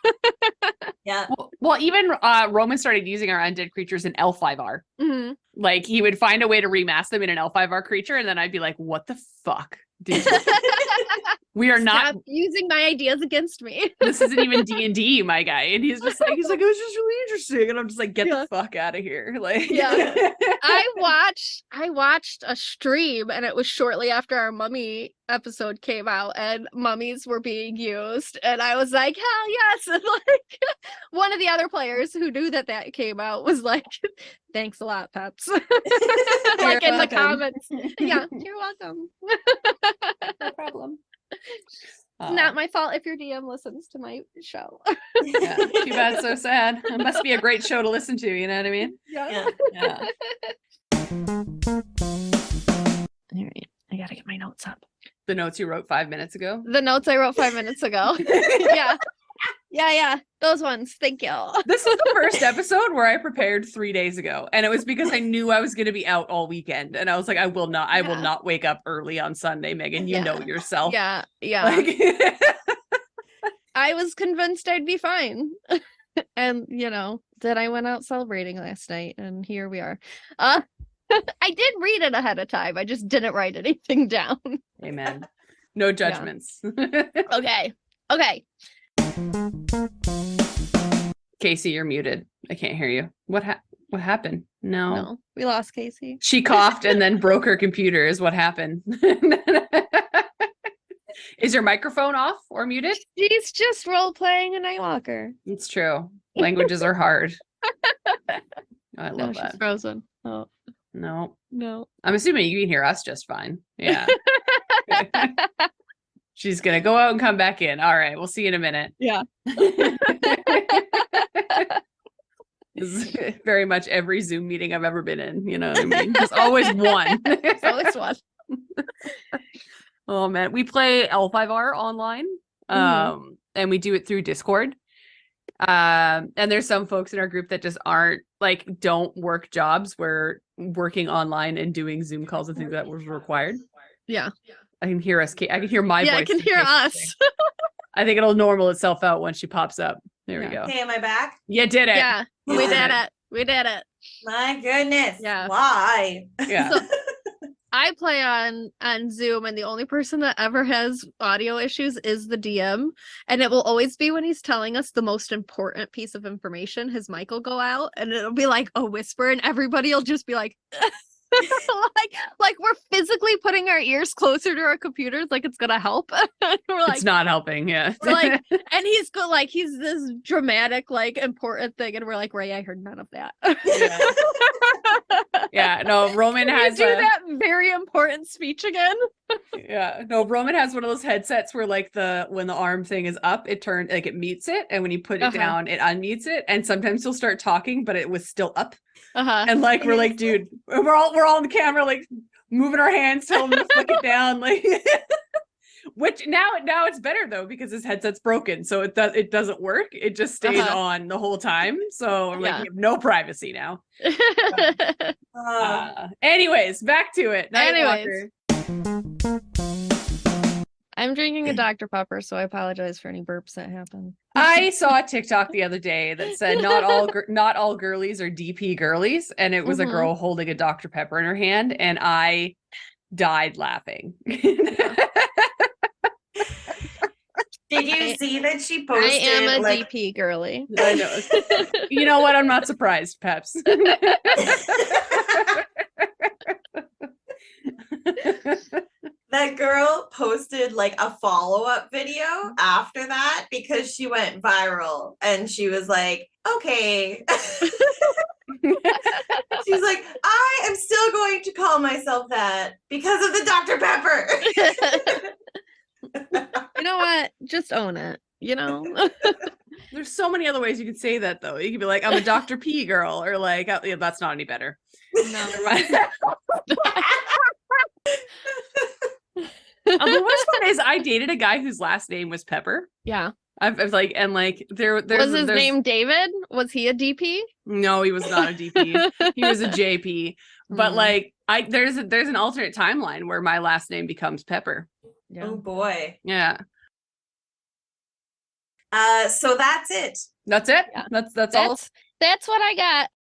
Yeah. Well, even Roman started using our undead creatures in L5R. Mm-hmm. Like, he would find a way to remask them in an L5R creature, and then I'd be like, what the fuck, dude? We are Stop not using my ideas against me. This isn't even D&D, my guy. And he's like, it was just really interesting. And I'm just like, get the fuck out of here. Like, Yeah. I watched a stream, and it was shortly after our mummy episode came out, and mummies were being used, and I was like, hell yes. And like, one of the other players who knew that came out was like, thanks a lot, Peps. Like in the comments. Yeah, you're welcome. No problem. Not my fault if your DM listens to my show. Yeah, too bad, so sad. It must be a great show to listen to, you know what I mean? Yeah. Yeah. All right, I gotta get my notes up. The notes you wrote 5 minutes ago? The notes I wrote 5 minutes ago. Yeah, those ones. Thank you. This is the first episode where I prepared 3 days ago, and it was because I knew I was going to be out all weekend, and I was like, I will not wake up early on Sunday, Megan. You know yourself. Yeah. Like, I was convinced I'd be fine. And then I went out celebrating last night, and here we are. I did read it ahead of time. I just didn't write anything down. Amen. No judgments. Okay. Casey, you're muted. I can't hear you. What happened? No, we lost Casey. She coughed and then broke her computer is what happened. Is your microphone off or muted? She's just role-playing a Nightwalker. It's true. Languages are hard. I love She's that. frozen. Oh, No. I'm I'm assuming you can hear us just fine. Yeah. She's going to go out and come back in. All right. We'll see you in a minute. Yeah. This is very much every Zoom meeting I've ever been in. You know what I mean? There's always one. There's always one. Oh, man. We play L5R online. And we do it through Discord. And there's some folks in our group that just don't work jobs where working online and doing Zoom calls and things that was required. Yeah. I can hear us. I can hear my voice. Yeah, I can hear us. I think it'll normal itself out when she pops up. There we go. Okay, am I back? You did it. Yeah, we did it. My goodness. Yeah. Why? Yeah. So, I play on Zoom, and the only person that ever has audio issues is the DM, and it will always be when he's telling us the most important piece of information. His mic will go out, and it'll be like a whisper, and everybody will just be like, like we're physically putting our ears closer to our computers, like it's gonna help. We're like, it's not helping. Yeah. we're like, and he's he's this dramatic, important thing, and we're like, Ray, I heard none of that. Yeah. No, Roman Can has you do that very important speech again. Yeah. No, Roman has one of those headsets where when the arm thing is up, it mutes it, and when you put it down, it unmutes it, and sometimes he'll start talking, but it was still up. And we're like, dude, we're all on the camera, like moving our hands, telling him to flick it down, like. Which now it's better though because his headset's broken, so it doesn't work. It just stays on the whole time. So I'm like, you have no privacy now. Anyways, back to it. Nightwalker. I'm drinking a Dr. Pepper, so I apologize for any burps that happen. I saw a TikTok the other day that said not all girlies are DP girlies, and it was a girl holding a Dr. Pepper in her hand, and I died laughing. Did you see that she posted? I am a DP girly. I know. You know what? I'm not surprised, Peps. That girl posted a follow-up video after that because she went viral, and she was like, okay. She's like, I am still going to call myself that because of the Dr. Pepper. You know what? Just own it. No, There's so many other ways you could say that, though. You could be like, I'm a Dr. P girl, or like, oh, yeah, that's not any better. No. Never mind. The worst part is I dated a guy whose last name was Pepper. Yeah. I've like, and like, there's Was his name David? Was he a DP? No, he was not a DP. He was a JP. But like, there's an alternate timeline where my last name becomes Pepper. Yeah. Oh boy. Yeah. So that's it. That's it. Yeah. That's all. That's what I got.